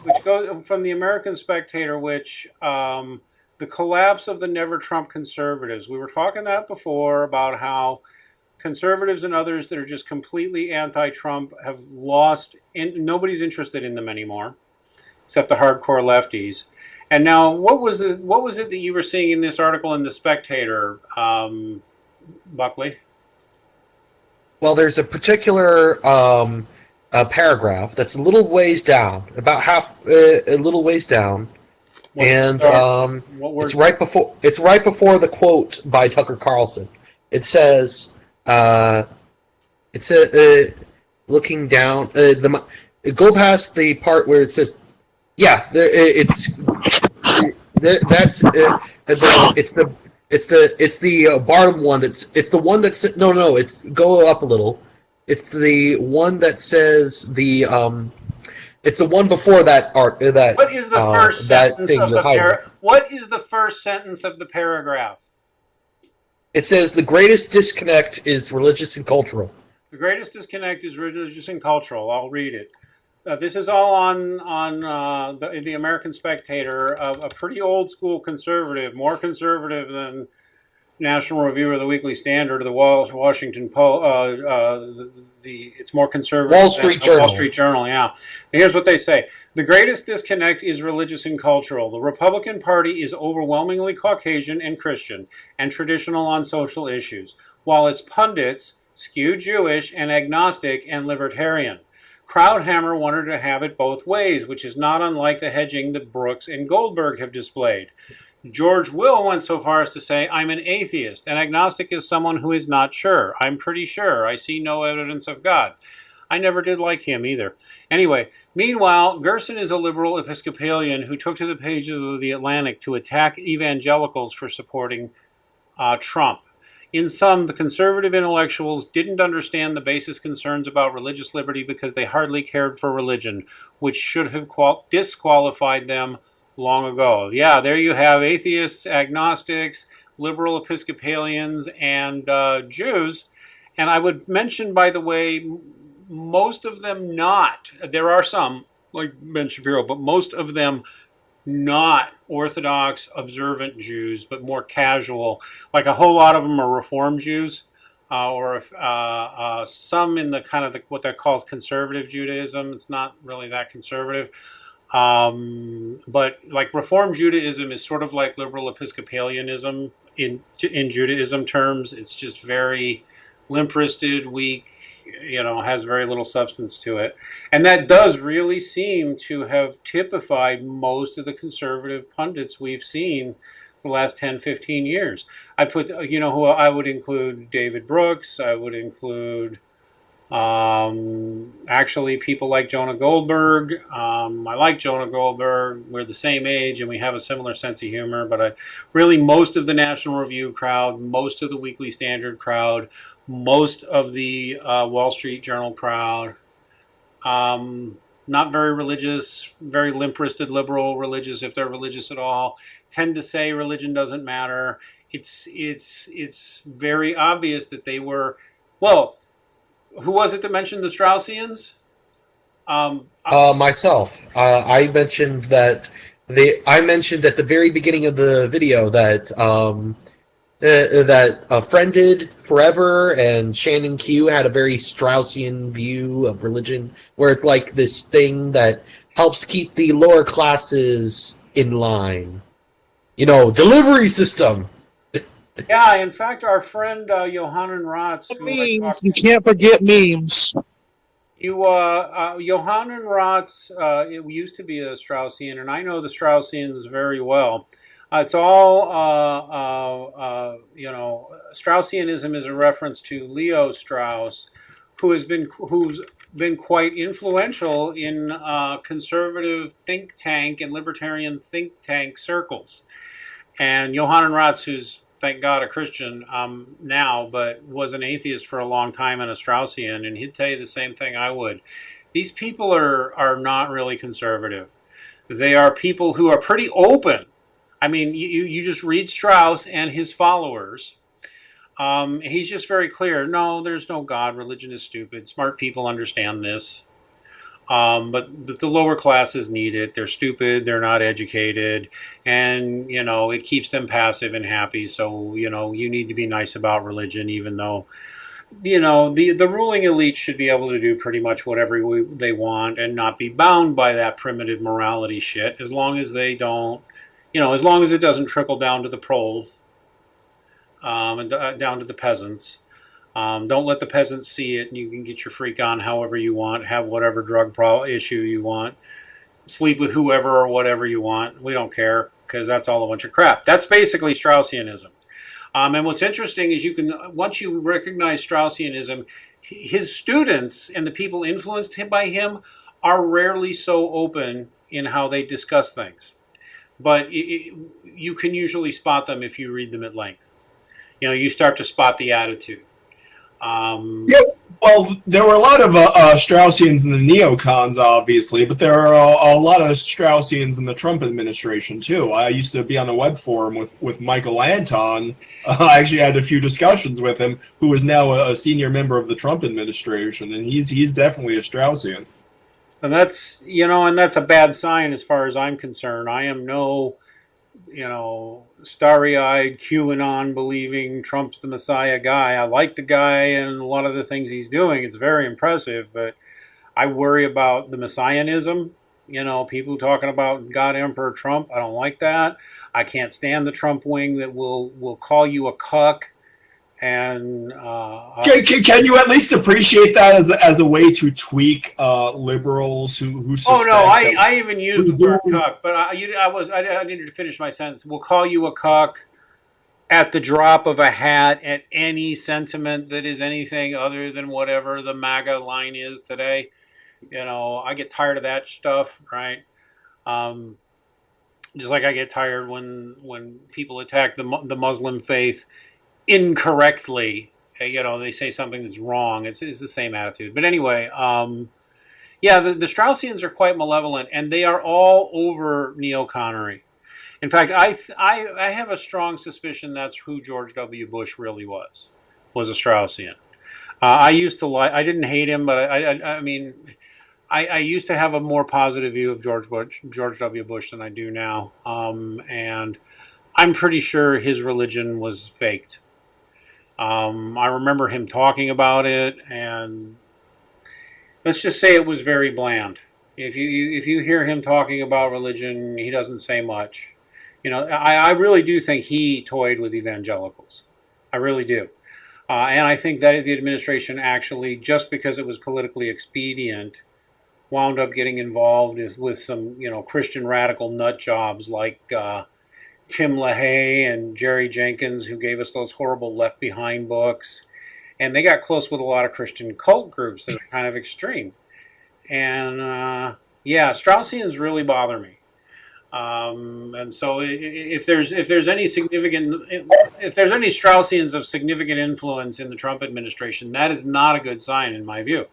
A: which goes from the American Spectator, which the collapse of the NeverTrump conservatives. We were talking that before about how conservatives and others that are just completely anti-Trump have lost, and nobody's interested in them anymore, except the hardcore lefties. And now, what was it that you were seeing in this article in the Spectator, Buckley?
E: Well, there's a particular paragraph that's a little ways down, about a little ways down, and it's right before the quote by Tucker Carlson. It says, looking down, go past the part where it says, it's the bottom one. It's the one that's it's go up a little. It's the one that says it's the one before that art. That
A: what is the first sentence of the What is the first sentence of the paragraph?
E: It says the greatest disconnect is religious and cultural.
A: The greatest disconnect is religious and cultural. I'll read it. This is all on the American Spectator. A pretty old school conservative, more conservative than National Review or the Weekly Standard or the Washington Post. It's more conservative.
E: Wall Street Journal.
A: Wall Street Journal. Yeah. And here's what they say. The greatest disconnect is religious and cultural. The Republican Party is overwhelmingly Caucasian and Christian and traditional on social issues, while its pundits skew Jewish and agnostic and libertarian. Krauthammer wanted to have it both ways, which is not unlike the hedging that Brooks and Goldberg have displayed. George Will went so far as to say, I'm an atheist. An agnostic is someone who is not sure. I'm pretty sure. I see no evidence of God. I never did like him either. Anyway, meanwhile, Gerson is a liberal Episcopalian who took to the pages of The Atlantic to attack evangelicals for supporting Trump. In sum, the conservative intellectuals didn't understand the basis concerns about religious liberty because they hardly cared for religion, which should have disqualified them long ago. Yeah, there you have atheists, agnostics, liberal Episcopalians, and Jews. And I would mention, by the way, most of them not. There are some, like Ben Shapiro, but most of them not Orthodox, observant Jews, but more casual. Like a whole lot of them are Reform Jews, or some in the kind of what they call conservative Judaism. It's not really that conservative. But like Reform Judaism is sort of like liberal Episcopalianism in Judaism terms. It's just very limp-wristed, weak, has very little substance to it. And that does really seem to have typified most of the conservative pundits we've seen the last 10, 15 years. I put, who I would include David Brooks. I would include actually people like Jonah Goldberg. I like Jonah Goldberg. We're the same age and we have a similar sense of humor, but really most of the National Review crowd, most of the Weekly Standard crowd, most of the Wall Street Journal crowd, not very religious, very limp-wristed liberal religious, if they're religious at all, tend to say religion doesn't matter. It's very obvious that they were, well, who was it that mentioned the Strauss Ians?
E: Myself. I mentioned that at the very beginning of the video that that friended forever, and Shannon Q had a very Straussian view of religion, where it's like this thing that helps keep the lower classes in line. Delivery system.
A: Yeah, in fact, our friend Johannes Ratz, who
D: Memes. You can't forget memes.
A: Johannes Ratz, it used to be a Straussian, and I know the Straussians very well. It's all, Straussianism is a reference to Leo Strauss, who's been quite influential in conservative think tank and libertarian think tank circles. And Johannes Ratz, who's thank God a Christian now, but was an atheist for a long time and a Straussian, and he'd tell you the same thing I would. These people are not really conservative. They are people who are pretty open. I mean, you just read Strauss and his followers. He's just very clear. No, there's no God. Religion is stupid. Smart people understand this. But the lower classes need it. They're stupid. They're not educated. And, it keeps them passive and happy. So, you need to be nice about religion, even though, the ruling elite should be able to do pretty much whatever they want and not be bound by that primitive morality shit, as long as they don't, as long as it doesn't trickle down to the proles and down to the peasants. Don't let the peasants see it, and you can get your freak on however you want, have whatever drug issue you want, sleep with whoever or whatever you want. We don't care, because that's all a bunch of crap. That's basically Straussianism. And what's interesting is once you recognize Straussianism, his students and the people influenced by him are rarely so open in how they discuss things. But you can usually spot them if you read them at length. You start to spot the attitude.
B: Yeah, well, there were a lot of Straussians in the neocons, obviously, but there are a lot of Straussians in the Trump administration, too. I used to be on a web forum with Michael Anton. I actually had a few discussions with him, who is now a senior member of the Trump administration, and he's definitely a Straussian.
A: And that's, that's a bad sign as far as I'm concerned. I am no, starry-eyed, QAnon-believing Trump's the Messiah guy. I like the guy and a lot of the things he's doing. It's very impressive, but I worry about the messianism. People talking about God Emperor Trump. I don't like that. I can't stand the Trump wing that will call you a cuck. And
B: can you at least appreciate that as a way to tweak liberals who suspect?
A: Oh no, I even used the word cuck, but I needed to finish my sentence. We'll call you a cuck at the drop of a hat at any sentiment that is anything other than whatever the MAGA line is today. I get tired of that stuff, right? Just like I get tired when people attack the Muslim faith incorrectly. They say something that's wrong. It's the same attitude. But anyway, the Straussians are quite malevolent, and they are all over neoconnery. In fact, I have a strong suspicion that's who George W. Bush really was a Straussian. I used to I didn't hate him, but I used to have a more positive view of George W. Bush than I do now. And I'm pretty sure his religion was faked. I remember him talking about it, and let's just say it was very bland. If you hear him talking about religion, he doesn't say much. I really do think he toyed with evangelicals. I really do. And I think that the administration actually, just because it was politically expedient, wound up getting involved with some, Christian radical nut jobs like Tim LaHaye and Jerry Jenkins, who gave us those horrible Left Behind books. And they got close with a lot of Christian cult groups that are kind of extreme. And Straussians really bother me. And so if there's any Straussians of significant influence in the Trump administration, that is not a good sign in my view.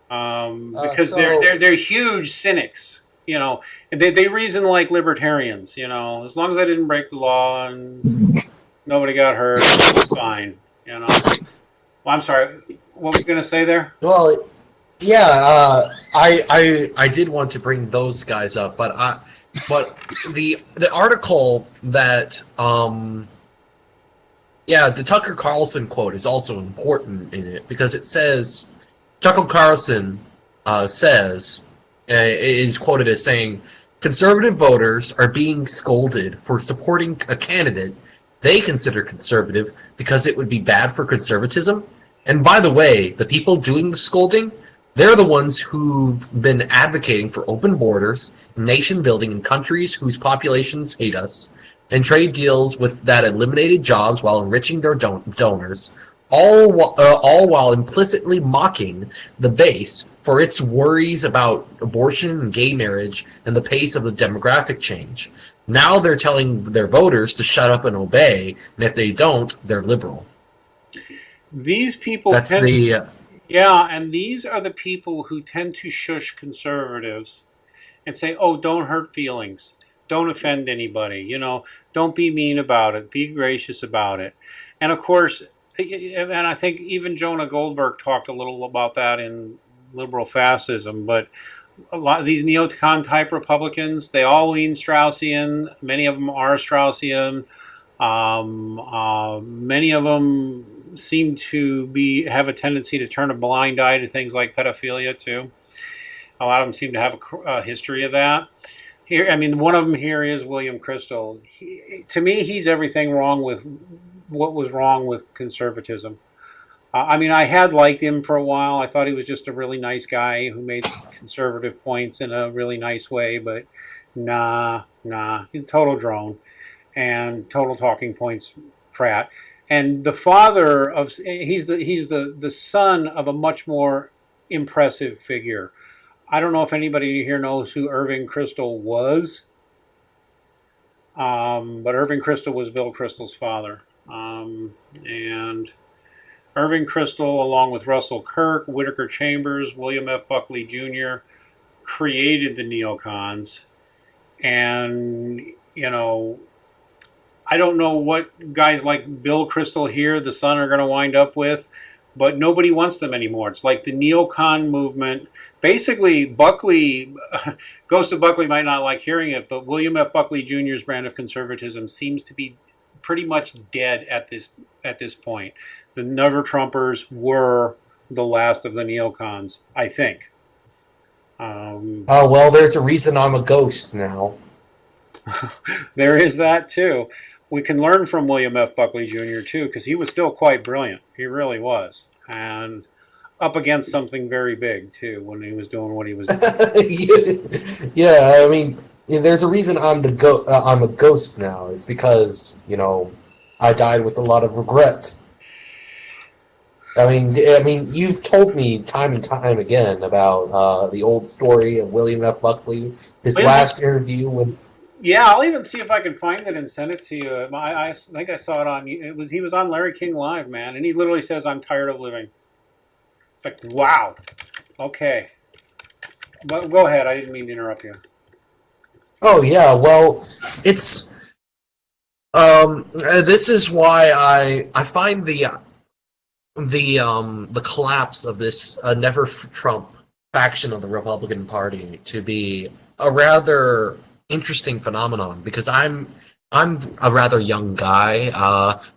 A: Because they're huge cynics. They reason like libertarians. As long as I didn't break the law and nobody got hurt, it's fine. Well, I'm sorry. What were you gonna say there?
E: Well, yeah, I did want to bring those guys up, but But the article that the Tucker Carlson quote is also important in it because it says Tucker Carlson is quoted as saying conservative voters are being scolded for supporting a candidate they consider conservative because it would be bad for conservatism. And by the way, the people doing the scolding, they're the ones who've been advocating for open borders, nation building in countries whose populations hate us, and trade deals that eliminated jobs while enriching their donors, all while implicitly mocking the base for its worries about abortion and gay marriage and the pace of the demographic change. Now they're telling their voters to shut up and obey, and if they don't, they're liberal.
A: These people
E: and
A: these are the people who tend to shush conservatives and say, oh, don't hurt feelings. Don't offend anybody. Don't be mean about it. Be gracious about it. And of course, and I think even Jonah Goldberg talked a little about that in Liberal Fascism, but a lot of these neocon type Republicans, they all lean Straussian. Many of them are Straussian. Many of them seem to have a tendency to turn a blind eye to things like pedophilia too. A lot of them seem to have a history of that. Here, one of them here is William Kristol. To me, he's everything wrong with what was wrong with conservatism. I had liked him for a while. I thought he was just a really nice guy who made conservative points in a really nice way, but nah, he's a total drone and total talking points prat. And the father of he's the son of a much more impressive figure. I don't know if anybody here knows who Irving Kristol was, but Irving Kristol was Bill Kristol's father, and Irving Kristol, along with Russell Kirk, Whittaker Chambers, William F. Buckley Jr., created the neocons. And, I don't know what guys like Bill Kristol here, the son, are going to wind up with, but nobody wants them anymore. It's like the neocon movement. Basically, Buckley, Ghost of Buckley might not like hearing it, but William F. Buckley Jr.'s brand of conservatism seems to be pretty much dead at this point. The NeverTrumpers were the last of the neocons, I think.
E: Well, there's a reason I'm a ghost now.
A: There is that, too. We can learn from William F. Buckley Jr., too, because he was still quite brilliant. He really was. And up against something very big, too, when he was doing what he was doing.
E: Yeah, there's a reason I'm a ghost now. It's because, I died with a lot of regret. You've told me time and time again about the old story of William F. Buckley, his last interview with.
A: Yeah, I'll even see if I can find it and send it to you. I think I saw it on. He was on Larry King Live, man, and he literally says, "I'm tired of living." It's like, wow. Okay, but go ahead. I didn't mean to interrupt you.
E: Oh yeah, well, it's. This is why I find the collapse of this NeverTrump faction of the Republican Party to be a rather interesting phenomenon, because I'm a rather young guy.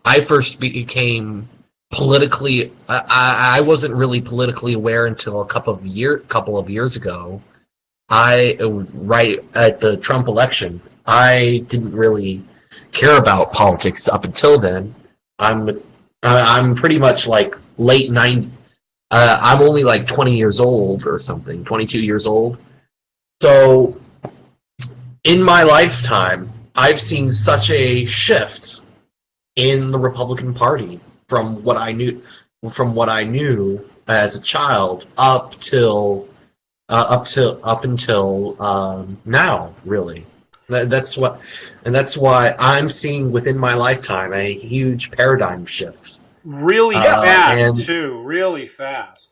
E: I first became politically. I wasn't really politically aware until a couple of years ago. Right at the Trump election, I didn't really care about politics up until then. I'm pretty much like late 90s. I'm only like 20 years old or something, 22 years old. So in my lifetime, I've seen such a shift in the Republican Party from what I knew as a child up until now, really. That's why I'm seeing within my lifetime a huge paradigm shift.
A: Really fast, too. Really fast,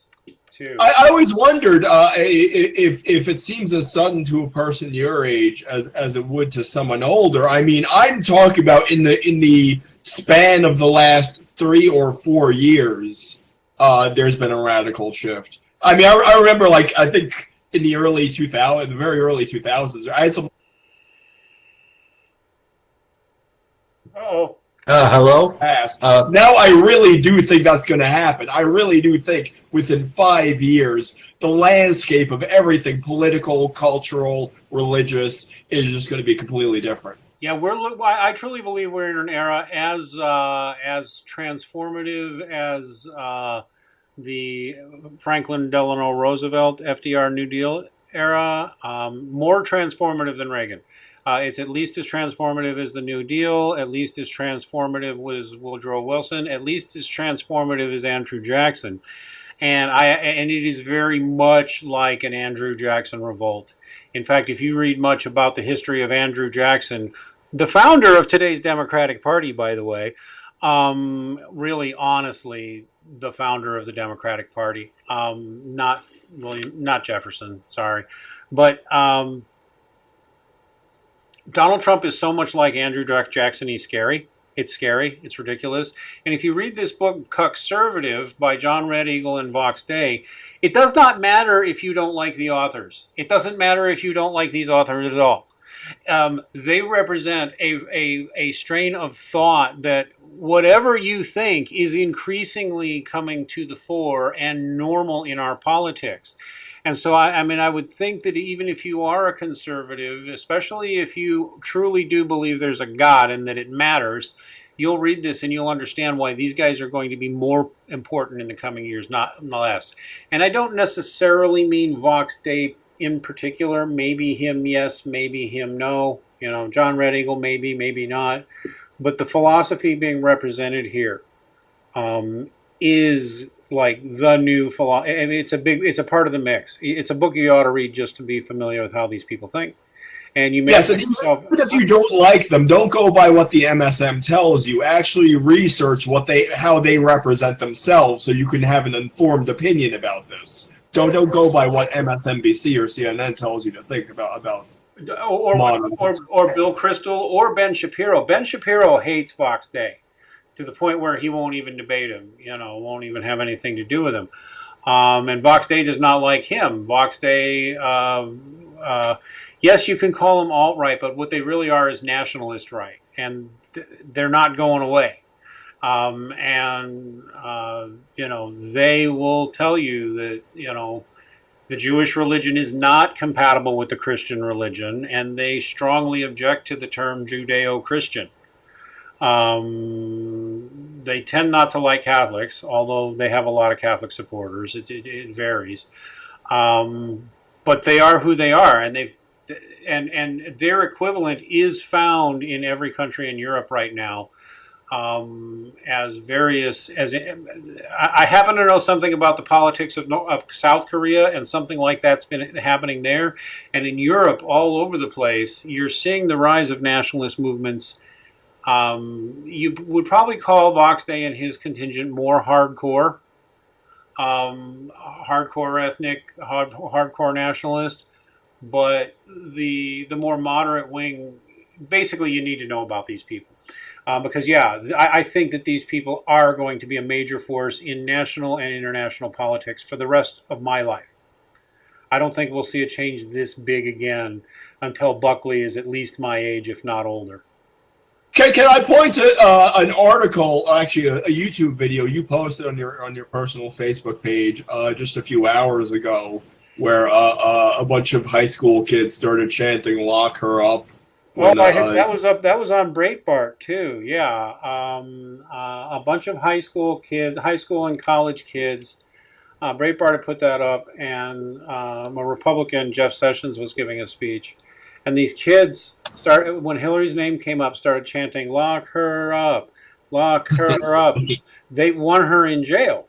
A: too.
B: I always wondered if it seems as sudden to a person your age as it would to someone older. I'm talking about in the span of the last 3 or 4 years, there's been a radical shift. I remember, I think in the very early 2000s, I had some
A: Uh-oh.
E: Hello?
B: Past.
E: Uh,
B: Now I really do think that's going to happen. I really do think within 5 years, the landscape of everything, political, cultural, religious, is just going to be completely different.
A: Yeah, I truly believe we're in an era as transformative as the Franklin Delano Roosevelt FDR New Deal era, more transformative than Reagan. It's at least as transformative as the New Deal, at least as transformative was Woodrow Wilson, at least as transformative as Andrew Jackson. And it is very much like an Andrew Jackson revolt. In fact, if you read much about the history of Andrew Jackson, the founder of today's Democratic Party, by the way, really honestly, the founder of the Democratic Party, not Jefferson, sorry, but Donald Trump is so much like Andrew Jackson. He's scary. It's scary. It's ridiculous. And if you read this book, Conservative, by John Red Eagle and Vox Day, it does not matter if you don't like the authors. It doesn't matter if you don't like these authors at all. They represent a strain of thought that whatever you think is increasingly coming to the fore and normal in our politics. And so, I would think that even if you are a conservative, especially if you truly do believe there's a God and that it matters, you'll read this and you'll understand why these guys are going to be more important in the coming years, not less. And I don't necessarily mean Vox Day in particular. Maybe him, yes, maybe him, no. You know, John Red Eagle, maybe, maybe not. But the philosophy being represented here is like the new philosophy. I mean, it's a part of the mix. It's a book you ought to read just to be familiar with how these people think. And you may
B: Yes, and even if you don't like them, don't go by what the MSM tells you. Actually research how they represent themselves so you can have an informed opinion about this. Don't go by what MSNBC or CNN tells you to think about
A: or Bill Kristol or Ben Shapiro. Ben Shapiro hates Vox Day to the point where he won't even debate him, won't even have anything to do with him. And Vox Day does not like him. Vox Day, yes, you can call them alt-right, but what they really are is nationalist right. And they're not going away. They will tell you that, the Jewish religion is not compatible with the Christian religion, and they strongly object to the term Judeo-Christian. They tend not to like Catholics, although they have a lot of Catholic supporters. It varies. But they are who they are, and their equivalent is found in every country in Europe right now. I happen to know something about the politics of South Korea, and something like that's been happening there. And in Europe, all over the place, you're seeing the rise of nationalist movements. You would probably call Vox Day and his contingent more hardcore, ethnic, hardcore nationalist. But the more moderate wing, basically, you need to know about these people. Because, I think that these people are going to be a major force in national and international politics for the rest of my life. I don't think we'll see a change this big again until Buckley is at least my age, if not older.
B: Can I point to an article, actually a YouTube video you posted on your personal Facebook page just a few hours ago, where a bunch of high school kids started chanting "Lock her up."
A: Well, that was on Breitbart too. Yeah, a bunch of high school and college kids. Breitbart had put that up, and a Republican, Jeff Sessions, was giving a speech, and these kids started, when Hillary's name came up, started chanting "Lock her up, lock her up." They want her in jail.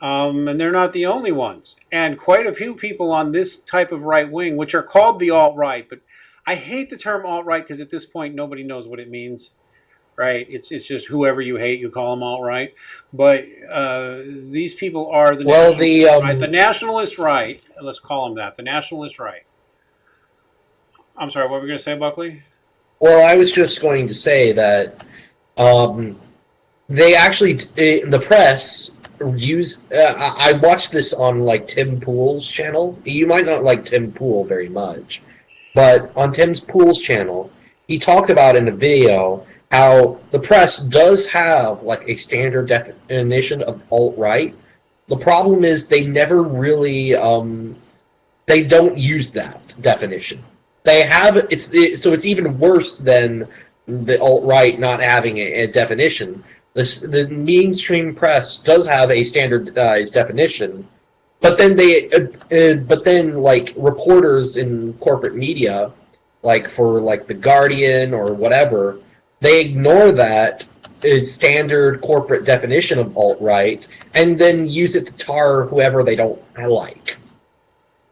A: And they're not the only ones. And quite a few people on this type of right wing, which are called the alt-right, but I hate the term alt-right because at this point nobody knows what it means, right? It's just whoever you hate, you call them alt-right. But these people are the nationalist right. Let's call them that, the nationalist right. I'm sorry, what were we going to say, Buckley?
E: Well, I was just going to say that they actually, the press use. I watched this on like Tim Pool's channel. You might not like Tim Pool very much, but on Tim Pool's channel, he talked about in a video how the press does have like a standard definition of alt-right. The problem is they never really they don't use that definition. They have so it's even worse than the alt-right not having a definition. The mainstream press does have a standardized definition, but then like reporters in corporate media, like for like the Guardian or whatever, they ignore that standard corporate definition of alt-right and then use it to tar whoever they don't like.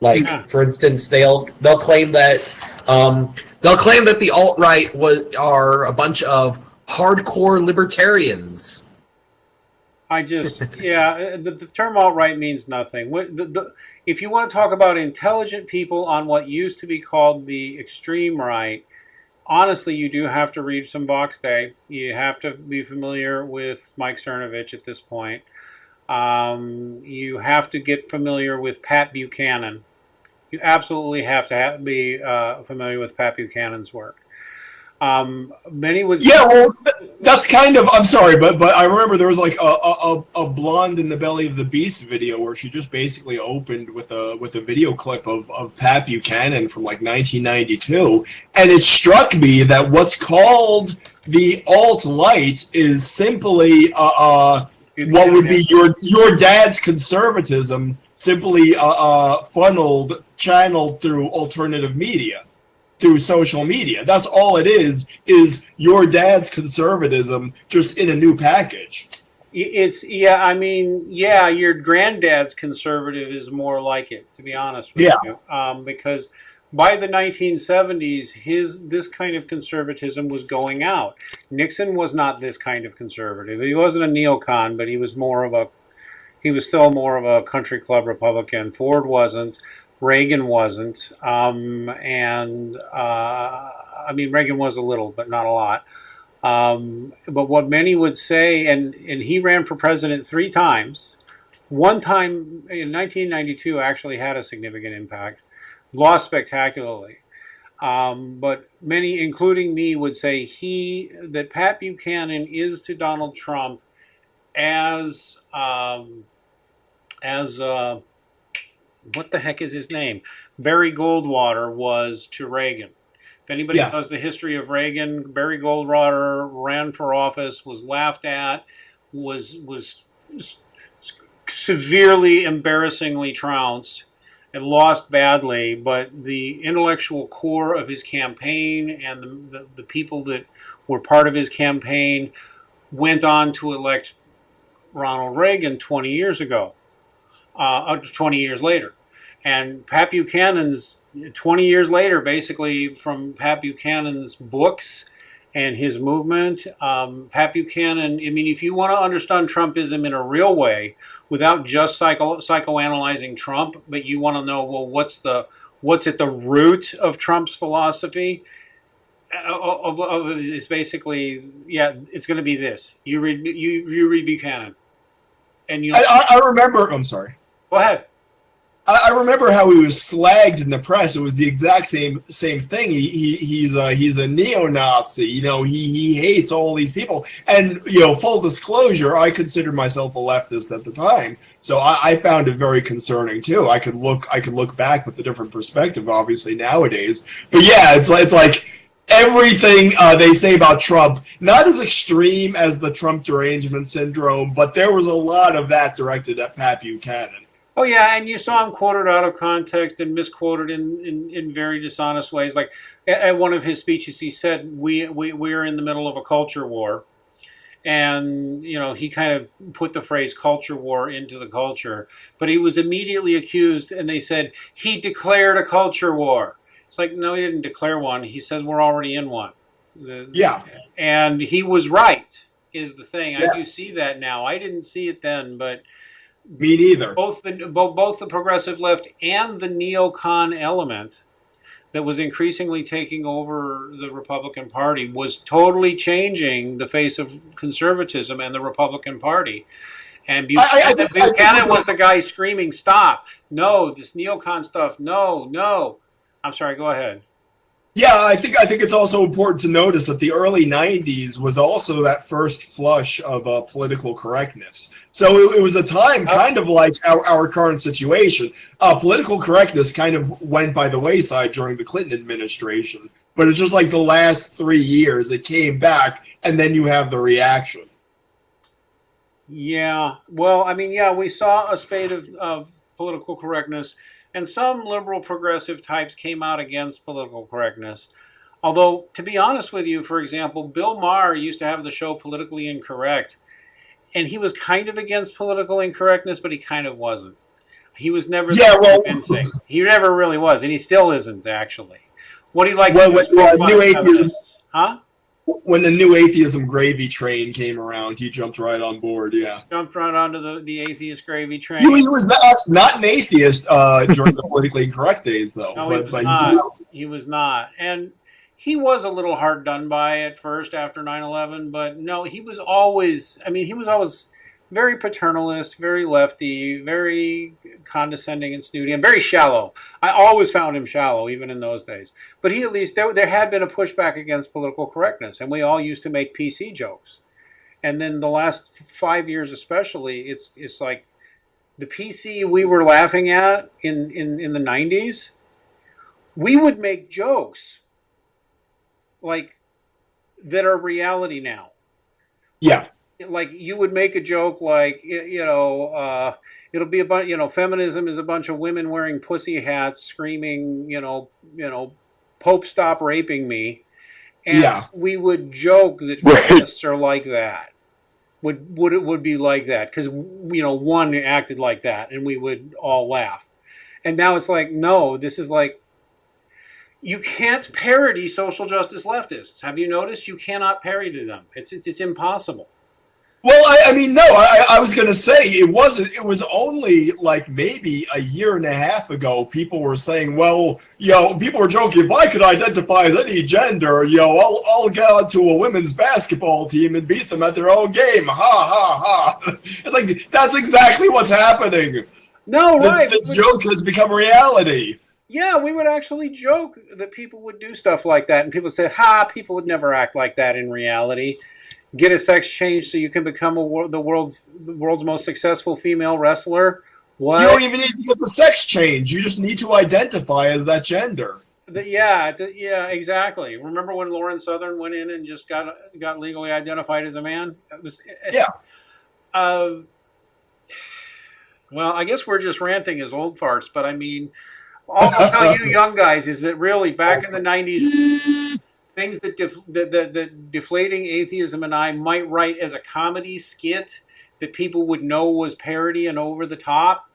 E: Like, for instance, they'll claim that the alt-right are a bunch of hardcore libertarians.
A: The term alt-right means nothing. If you want to talk about intelligent people on what used to be called the extreme right, honestly, you do have to read some Box Day. You have to be familiar with Mike Cernovich at this point. You have to get familiar with Pat Buchanan. You absolutely have to be familiar with Pat Buchanan's work. Many would
B: yeah, well, that's kind of. I'm sorry, but I remember there was like a blonde in the belly of the beast video where she just basically opened with a video clip of Pat Buchanan from like 1992, and it struck me that what's called the alt-light is simply what would be your dad's conservatism, simply channeled through alternative media, through social media. That's all it is your dad's conservatism just in a new package.
A: Your granddad's conservative is more like it, to be honest with you. Because by the 1970s, this kind of conservatism was going out. Nixon was not this kind of conservative. He wasn't a neocon, but he was still more of a country club Republican. Ford wasn't. Reagan wasn't. Reagan was a little, but not a lot. But what many would say, and he ran for president 3 times. One time in 1992 actually had a significant impact. Lost spectacularly. But many, including me, would say that Pat Buchanan is to Donald Trump as what the heck is his name? Barry Goldwater was to Reagan. If anybody knows the history of Reagan, Barry Goldwater ran for office, was laughed at, was severely, embarrassingly trounced, and lost badly. But the intellectual core of his campaign and the people that were part of his campaign went on to elect Ronald Reagan 20 years ago, 20 years later. And Pat Buchanan's 20 years later, basically from Pat Buchanan's books and his movement, Pat Buchanan, if you want to understand Trumpism in a real way, without just psychoanalyzing Trump, but you want to know, well, what's at the root of Trump's philosophy, it's basically, it's going to be this. You read Buchanan. And
B: I remember, I'm sorry.
A: Go ahead.
B: I remember how he was slagged in the press. It was the exact same thing. He's a neo-Nazi. He hates all these people. And full disclosure, I considered myself a leftist at the time, so I found it very concerning too. I could look back with a different perspective, obviously nowadays. But yeah, it's like everything they say about Trump, not as extreme as the Trump derangement syndrome, but there was a lot of that directed at Pat Buchanan.
A: Oh yeah, and you saw him quoted out of context and misquoted in very dishonest ways. Like at one of his speeches, he said, "We're in the middle of a culture war," and he kind of put the phrase "culture war" into the culture. But he was immediately accused, and they said he declared a culture war. It's like, no, he didn't declare one. He said we're already in one. And he was right. Is the thing. Yes. I do see that now. I didn't see it then, but.
B: Me neither.
A: Both the progressive left and the neocon element that was increasingly taking over the Republican Party was totally changing the face of conservatism and the Republican Party. And Buchanan was the guy screaming, "Stop! No, this neocon stuff! No, no!" I'm sorry. Go ahead.
B: Yeah, I think it's also important to notice that the early '90s was also that first flush of political correctness. So it was a time kind of like our current situation. Political correctness kind of went by the wayside during the Clinton administration, but it's just like the last 3 years it came back, and then you have the reaction.
A: Yeah, well, I mean, yeah, we saw a spate of political correctness, and some liberal progressive types came out against political correctness. Although, to be honest with you, for example, Bill Maher used to have the show Politically Incorrect, and he was kind of against political incorrectness, but he kind of wasn't. He was never convincing. He never really was, and he still isn't, actually. What he liked
B: Well,
A: to do
B: when
A: was
B: New Atheism,
A: huh?
B: when the New Atheism gravy train came around, he jumped right on board. Yeah,
A: Jumped right onto the atheist gravy train.
B: he was not an atheist during the politically incorrect days, though.
A: No,
B: but
A: he was not. And he was a little hard done by at first after 9/11, but no, he was always, I mean, he was always very paternalist, very lefty, very condescending and snooty, and very shallow. I always found him shallow, even in those days. But he at least, there had been a pushback against political correctness, and we all used to make PC jokes. And then the last 5 years especially, it's like the PC we were laughing at in the 90s, we would make jokes like that are reality now.
B: yeah.
A: Like you would make a joke like, it'll be about, feminism is a bunch of women wearing pussy hats screaming, Pope stop raping me. And we would joke that feminists are like that. Would be like that because, one acted like that and we would all laugh. And now it's like, no, this is like, you can't parody social justice leftists. Have you noticed? You cannot parody them. It's impossible.
B: Well, I mean, no, I was going to say it wasn't. It was only like maybe a year and a half ago people were saying, well, people were joking, if I could identify as any gender, I'll get onto a women's basketball team and beat them at their own game. Ha, ha, ha. It's like, that's exactly what's happening.
A: No, right.
B: The joke has become reality.
A: Yeah, we would actually joke that people would do stuff like that. And people would say, people would never act like that in reality. Get a sex change so you can become the world's most successful female wrestler. What?
B: You don't even need to get the sex change. You just need to identify as that gender.
A: Yeah, exactly. Remember when Lauren Southern went in and just got legally identified as a man?
B: Yeah.
A: Well, I guess we're just ranting as old farts, but I mean, all I'll tell you young guys is that really back in the 90s, things that Deflating Atheism and I might write as a comedy skit that people would know was parody and over the top,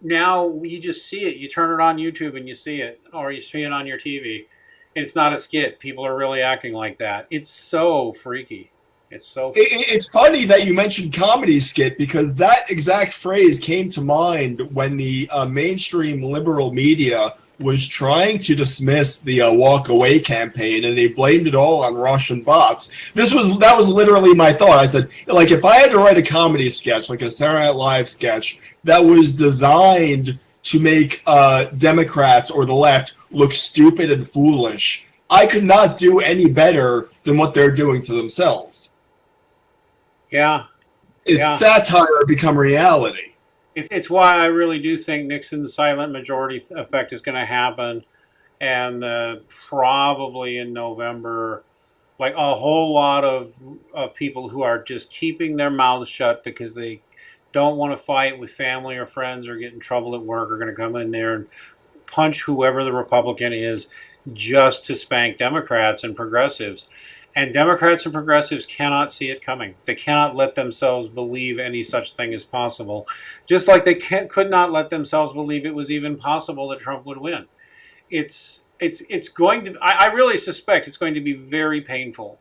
A: now you just see it. You turn it on YouTube and you see it, or you see it on your TV. It's not a skit. People are really acting like that. It's so freaky. It's
B: funny that you mentioned comedy skit because that exact phrase came to mind when the mainstream liberal media was trying to dismiss the walk away campaign, and they blamed it all on Russian bots. That was literally my thought. I said, like, if I had to write a comedy sketch, like a Saturday Night Live sketch that was designed to make Democrats or the left look stupid and foolish, I could not do any better than what they're doing to themselves.
A: Yeah.
B: It's satire become reality.
A: It's why I really do think Nixon's silent majority effect is going to happen, and probably in November, like a whole lot of people who are just keeping their mouths shut because they don't want to fight with family or friends or get in trouble at work are going to come in there and punch whoever the Republican is just to spank Democrats and progressives. And Democrats and progressives cannot see it coming. They cannot let themselves believe any such thing is possible. Just like they could not let themselves believe it was even possible that Trump would win. It's going to. I really suspect it's going to be very painful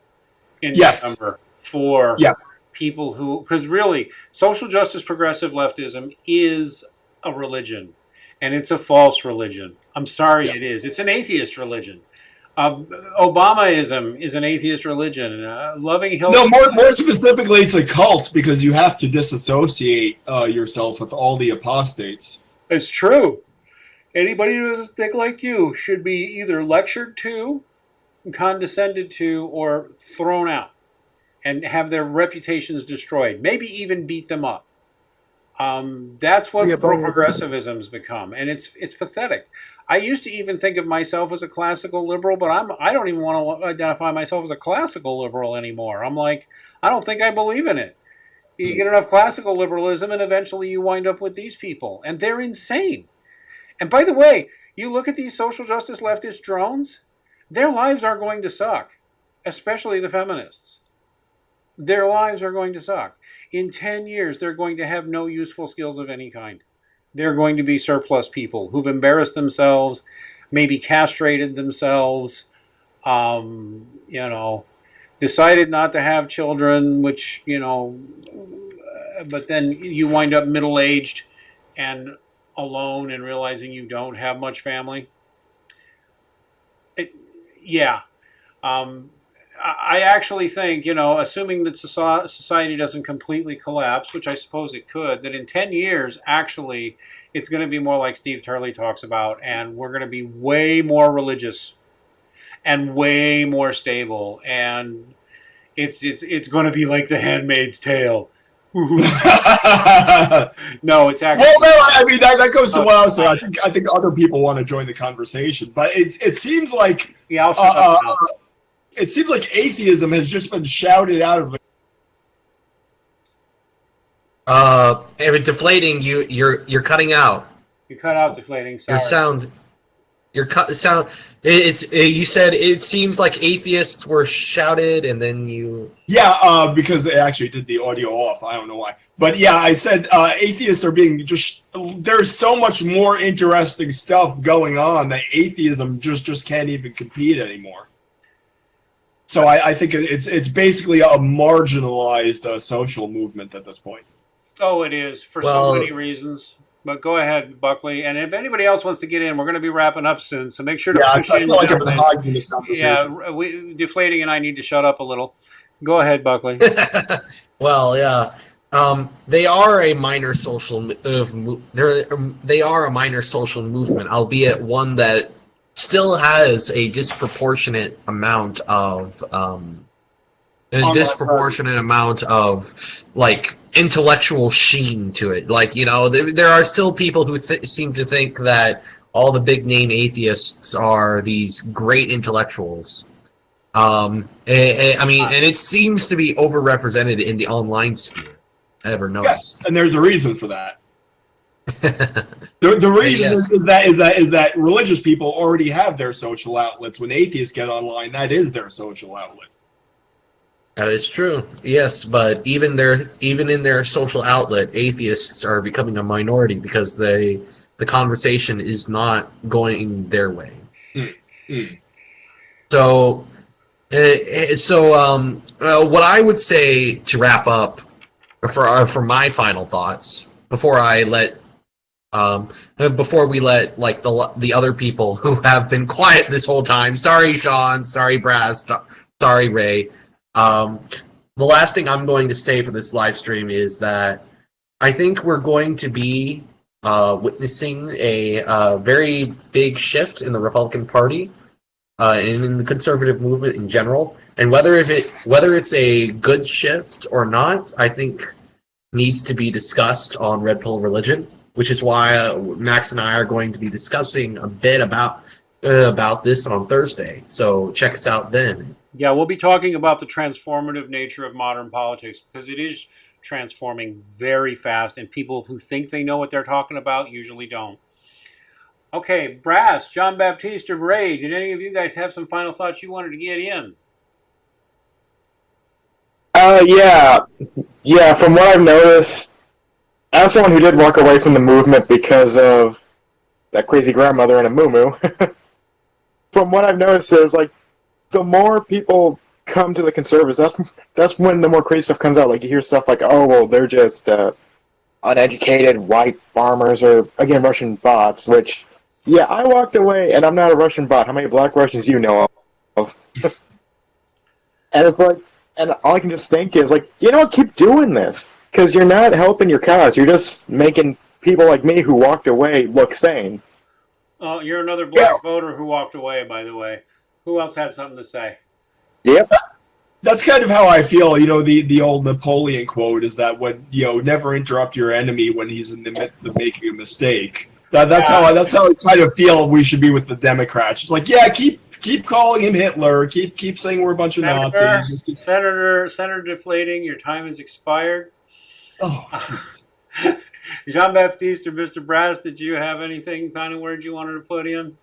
A: in November for people who, because really, social justice, progressive leftism is a religion, and it's a false religion. I'm sorry, it is. It's an atheist religion. Obamaism is an atheist religion. Loving Hillary.
B: No, more specifically, it's a cult because you have to disassociate yourself with all the apostates.
A: It's true. Anybody who doesn't think like you should be either lectured to, condescended to, or thrown out and have their reputations destroyed. Maybe even beat them up. That's what progressivism's become, and it's pathetic. I used to even think of myself as a classical liberal, but I don't even want to identify myself as a classical liberal anymore. I'm like, I don't think I believe in it. You get enough classical liberalism, and eventually you wind up with these people, and they're insane. And by the way, you look at these social justice leftist drones, their lives are going to suck, especially the feminists. Their lives are going to suck. In 10 years, they're going to have no useful skills of any kind. They're going to be surplus people who've embarrassed themselves, maybe castrated themselves, decided not to have children, which, but then you wind up middle-aged and alone and realizing you don't have much family. I actually think, assuming that society doesn't completely collapse, which I suppose it could, that in 10 years, actually, it's going to be more like Steve Turley talks about, and we're going to be way more religious and way more stable, and it's going to be like the Handmaid's Tale. No, it's actually.
B: Well, no, I mean that goes to what I was saying. I think other people want to join the conversation, but it seems like it seems like atheism has just been shouted out of.
E: Deflating, you're cutting out.
A: You cut out, Deflating. Sorry.
E: You said it seems like atheists were shouted, and then you.
B: Yeah, because they actually did the audio off. I don't know why, but yeah, I said atheists are being just. There's so much more interesting stuff going on that atheism just can't even compete anymore. So I think it's basically a marginalized social movement at this point.
A: Oh, it is for so many reasons. But go ahead, Buckley. And if anybody else wants to get in, we're going to be wrapping up soon. So make sure to push in. I feel like I've been hogging this conversation. Yeah, Deflating and I need to shut up a little. Go ahead, Buckley.
E: Well, yeah. They are a minor social they are a minor social movement, albeit one that still has a disproportionate amount of like intellectual sheen to it. Like, there are still people who seem to think that all the big name atheists are these great intellectuals. And it seems to be overrepresented in the online sphere. Ever noticed?
B: Yes, and there's a reason for that. The reason is that religious people already have their social outlets. When atheists get online, that is their social outlet.
E: That is true. Yes, but even in their social outlet, atheists are becoming a minority because the conversation is not going their way. So what I would say to wrap up for my final thoughts before we let like the other people who have been quiet this whole time. Sorry, Sean. Sorry, Brass. Sorry, Ray. The last thing I'm going to say for this live stream is that I think we're going to be witnessing a very big shift in the Republican Party and in the conservative movement in general. And whether it's a good shift or not, I think needs to be discussed on Red Pill Religion, which is why Max and I are going to be discussing a bit about this on Thursday. So check us out then.
A: Yeah, we'll be talking about the transformative nature of modern politics because it is transforming very fast, and people who think they know what they're talking about usually don't. Okay, Brass, John Baptiste, or Ray, did any of you guys have some final thoughts you wanted to get in?
F: Yeah, from what I've noticed, as someone who did walk away from the movement because of that crazy grandmother and a moo-moo, from what I've noticed is, like, the more people come to the conservatives, that's when the more crazy stuff comes out. Like, you hear stuff like, oh, well, they're just uneducated white farmers or, again, Russian bots, which, yeah, I walked away, and I'm not a Russian bot. How many black Russians you know of? And it's like, and all I can just think is, like, keep doing this, because you're not helping your cause. You're just making people like me who walked away look sane.
A: Oh, you're another black voter who walked away, by the way. Who else had something to say?
F: Yep.
B: That's kind of how I feel. You know, the old Napoleon quote is that when never interrupt your enemy when he's in the midst of making a mistake. That's how I kind of feel we should be with the Democrats. It's like, yeah, keep calling him Hitler, keep saying we're a bunch of Nazis.
A: Senator Deflating, your time has expired.
B: Oh,
A: Jean-Baptiste or Mr. Brass, did you have anything, final words you wanted to put in?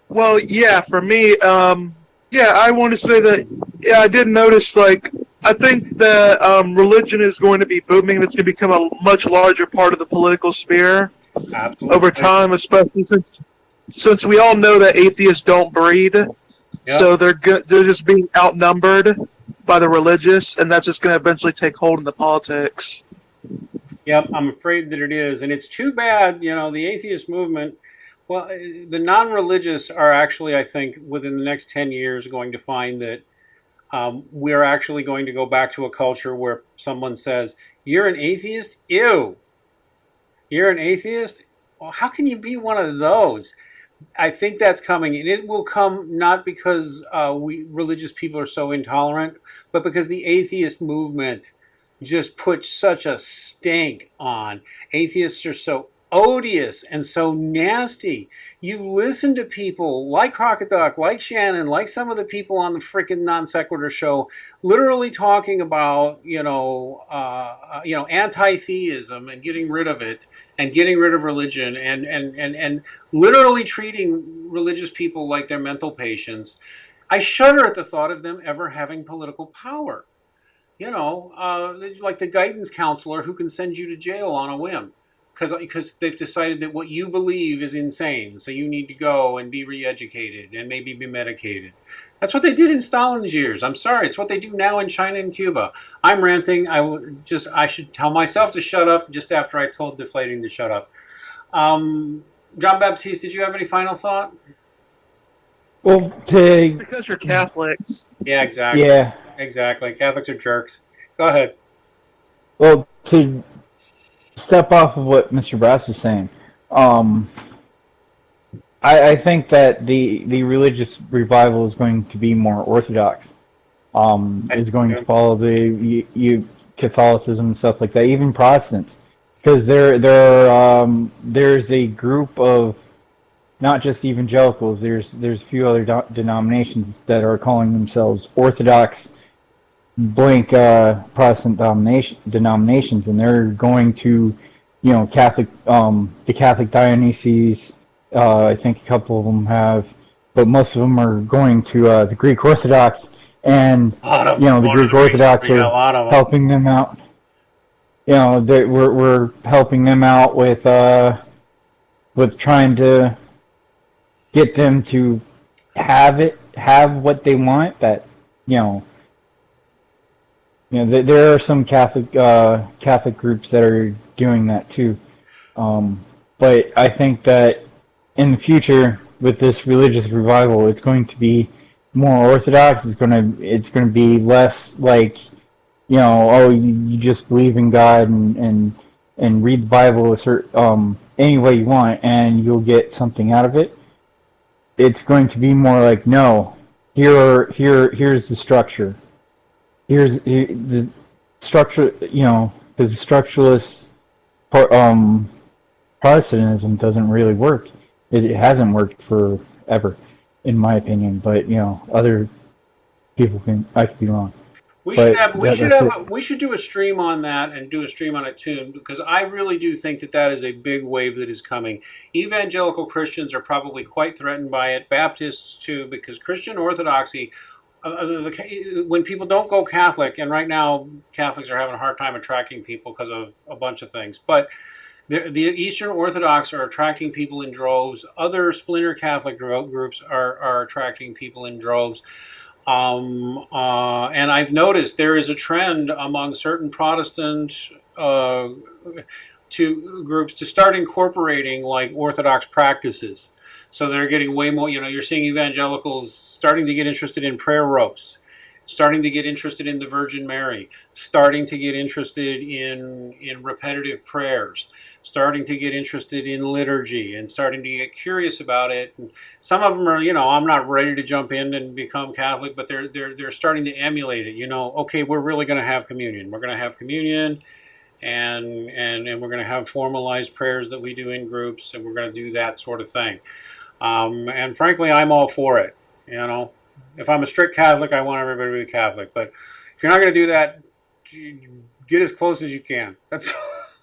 D: Well, yeah, for me, I want to say that, I did notice, like, I think that religion is going to be booming. It's going to become a much larger part of the political sphere over time, especially since we all know that atheists don't breed. Yep. So they're just being outnumbered by the religious, and that's just going to eventually take hold in the politics.
A: Yep, I'm afraid that it is, and it's too bad. The atheist movement. Well, the non-religious are actually, I think, within the next 10 years, going to find that we're actually going to go back to a culture where someone says, "You're an atheist? Ew! You're an atheist? Well, how can you be one of those?" I think that's coming, and it will come not because religious people are so intolerant, but because the atheist movement just put such a stink on. Atheists are so odious and so nasty. You listen to people like Crocoduck, like Shannon, like some of the people on the freaking Non Sequitur show, literally talking about anti-theism and getting rid of it, and getting rid of religion, and literally treating religious people like they're mental patients. I shudder at the thought of them ever having political power. Like the guidance counselor who can send you to jail on a whim because they've decided that what you believe is insane, so you need to go and be re-educated and maybe be medicated. That's what they did in Stalin's years. I'm sorry, it's what they do now in China and Cuba. I'm ranting. I should tell myself to shut up just after I told Deflating to shut up. John Baptiste, did you have any final thought?
C: Well,
D: because you're Catholics.
A: Yeah, exactly.
C: Yeah.
A: Exactly. Catholics are jerks. Go ahead.
C: Well, to step off of what Mr. Brass was saying, I think that the religious revival is going to be more orthodox. Is going to follow the Catholicism and stuff like that, even Protestants, because there's a group of not just evangelicals. There's a few other denominations that are calling themselves Orthodox blank Protestant denominations, and they're going to, Catholic, the Catholic dioceses. I think a couple of them have, but most of them are going to the Greek Orthodox, and the Greek Orthodox are helping them out. We're helping them out with trying to get them to have what they want. That there are some Catholic groups that are doing that too, but I think that in the future with this religious revival, it's going to be more orthodox. It's going to be less like you just believe in God and read the Bible any way you want and you'll get something out of it. It's going to be more like, no, here's the structure. Here's the structure, because the structuralist Protestantism doesn't really work. It hasn't worked forever, in my opinion. But other people I could be wrong.
A: We should do a stream on that and do a stream on it too, because I really do think that is a big wave that is coming. Evangelical Christians are probably quite threatened by it. Baptists too, because Christian orthodoxy. When people don't go Catholic, and right now Catholics are having a hard time attracting people because of a bunch of things, but the Eastern Orthodox are attracting people in droves. Other splinter Catholic groups are attracting people in droves. And I've noticed there is a trend among certain Protestant groups to start incorporating like Orthodox practices. So they're getting way more, you're seeing evangelicals starting to get interested in prayer ropes, starting to get interested in the Virgin Mary, starting to get interested in repetitive prayers. starting to get interested in liturgy and starting to get curious about it. And some of them are, I'm not ready to jump in and become Catholic, but they're starting to emulate it. Okay, we're really going to have communion. We're going to have communion, and we're going to have formalized prayers that we do in groups, and we're going to do that sort of thing. And frankly, I'm all for it. If I'm a strict Catholic, I want everybody to be Catholic. But if you're not going to do that, get as close as you can. That's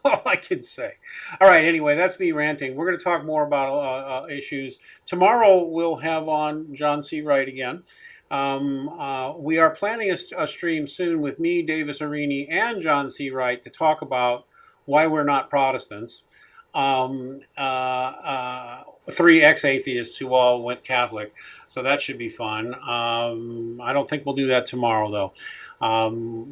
A: all I can say. All right, anyway, that's me ranting. We're going to talk more about issues. Tomorrow we'll have on John C. Wright again. We are planning a stream soon with me, Davis Arini, and John C. Wright to talk about why we're not Protestants. 3 ex-atheists who all went Catholic. So that should be fun. I don't think we'll do that tomorrow, though.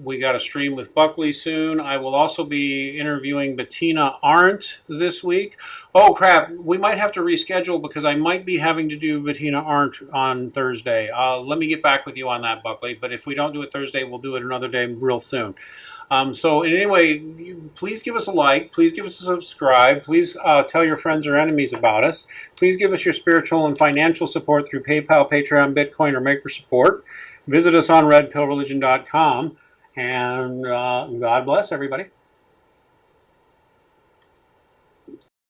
A: We got a stream with Buckley soon. I will also be interviewing Bettina Arndt this week. Oh, crap. We might have to reschedule because I might be having to do Bettina Arndt on Thursday. Let me get back with you on that, Buckley. But if we don't do it Thursday, we'll do it another day real soon. So anyway, please give us a like. Please give us a subscribe. Please tell your friends or enemies about us. Please give us your spiritual and financial support through PayPal, Patreon, Bitcoin, or Maker Support. Visit us on redpillreligion.com. And God bless everybody.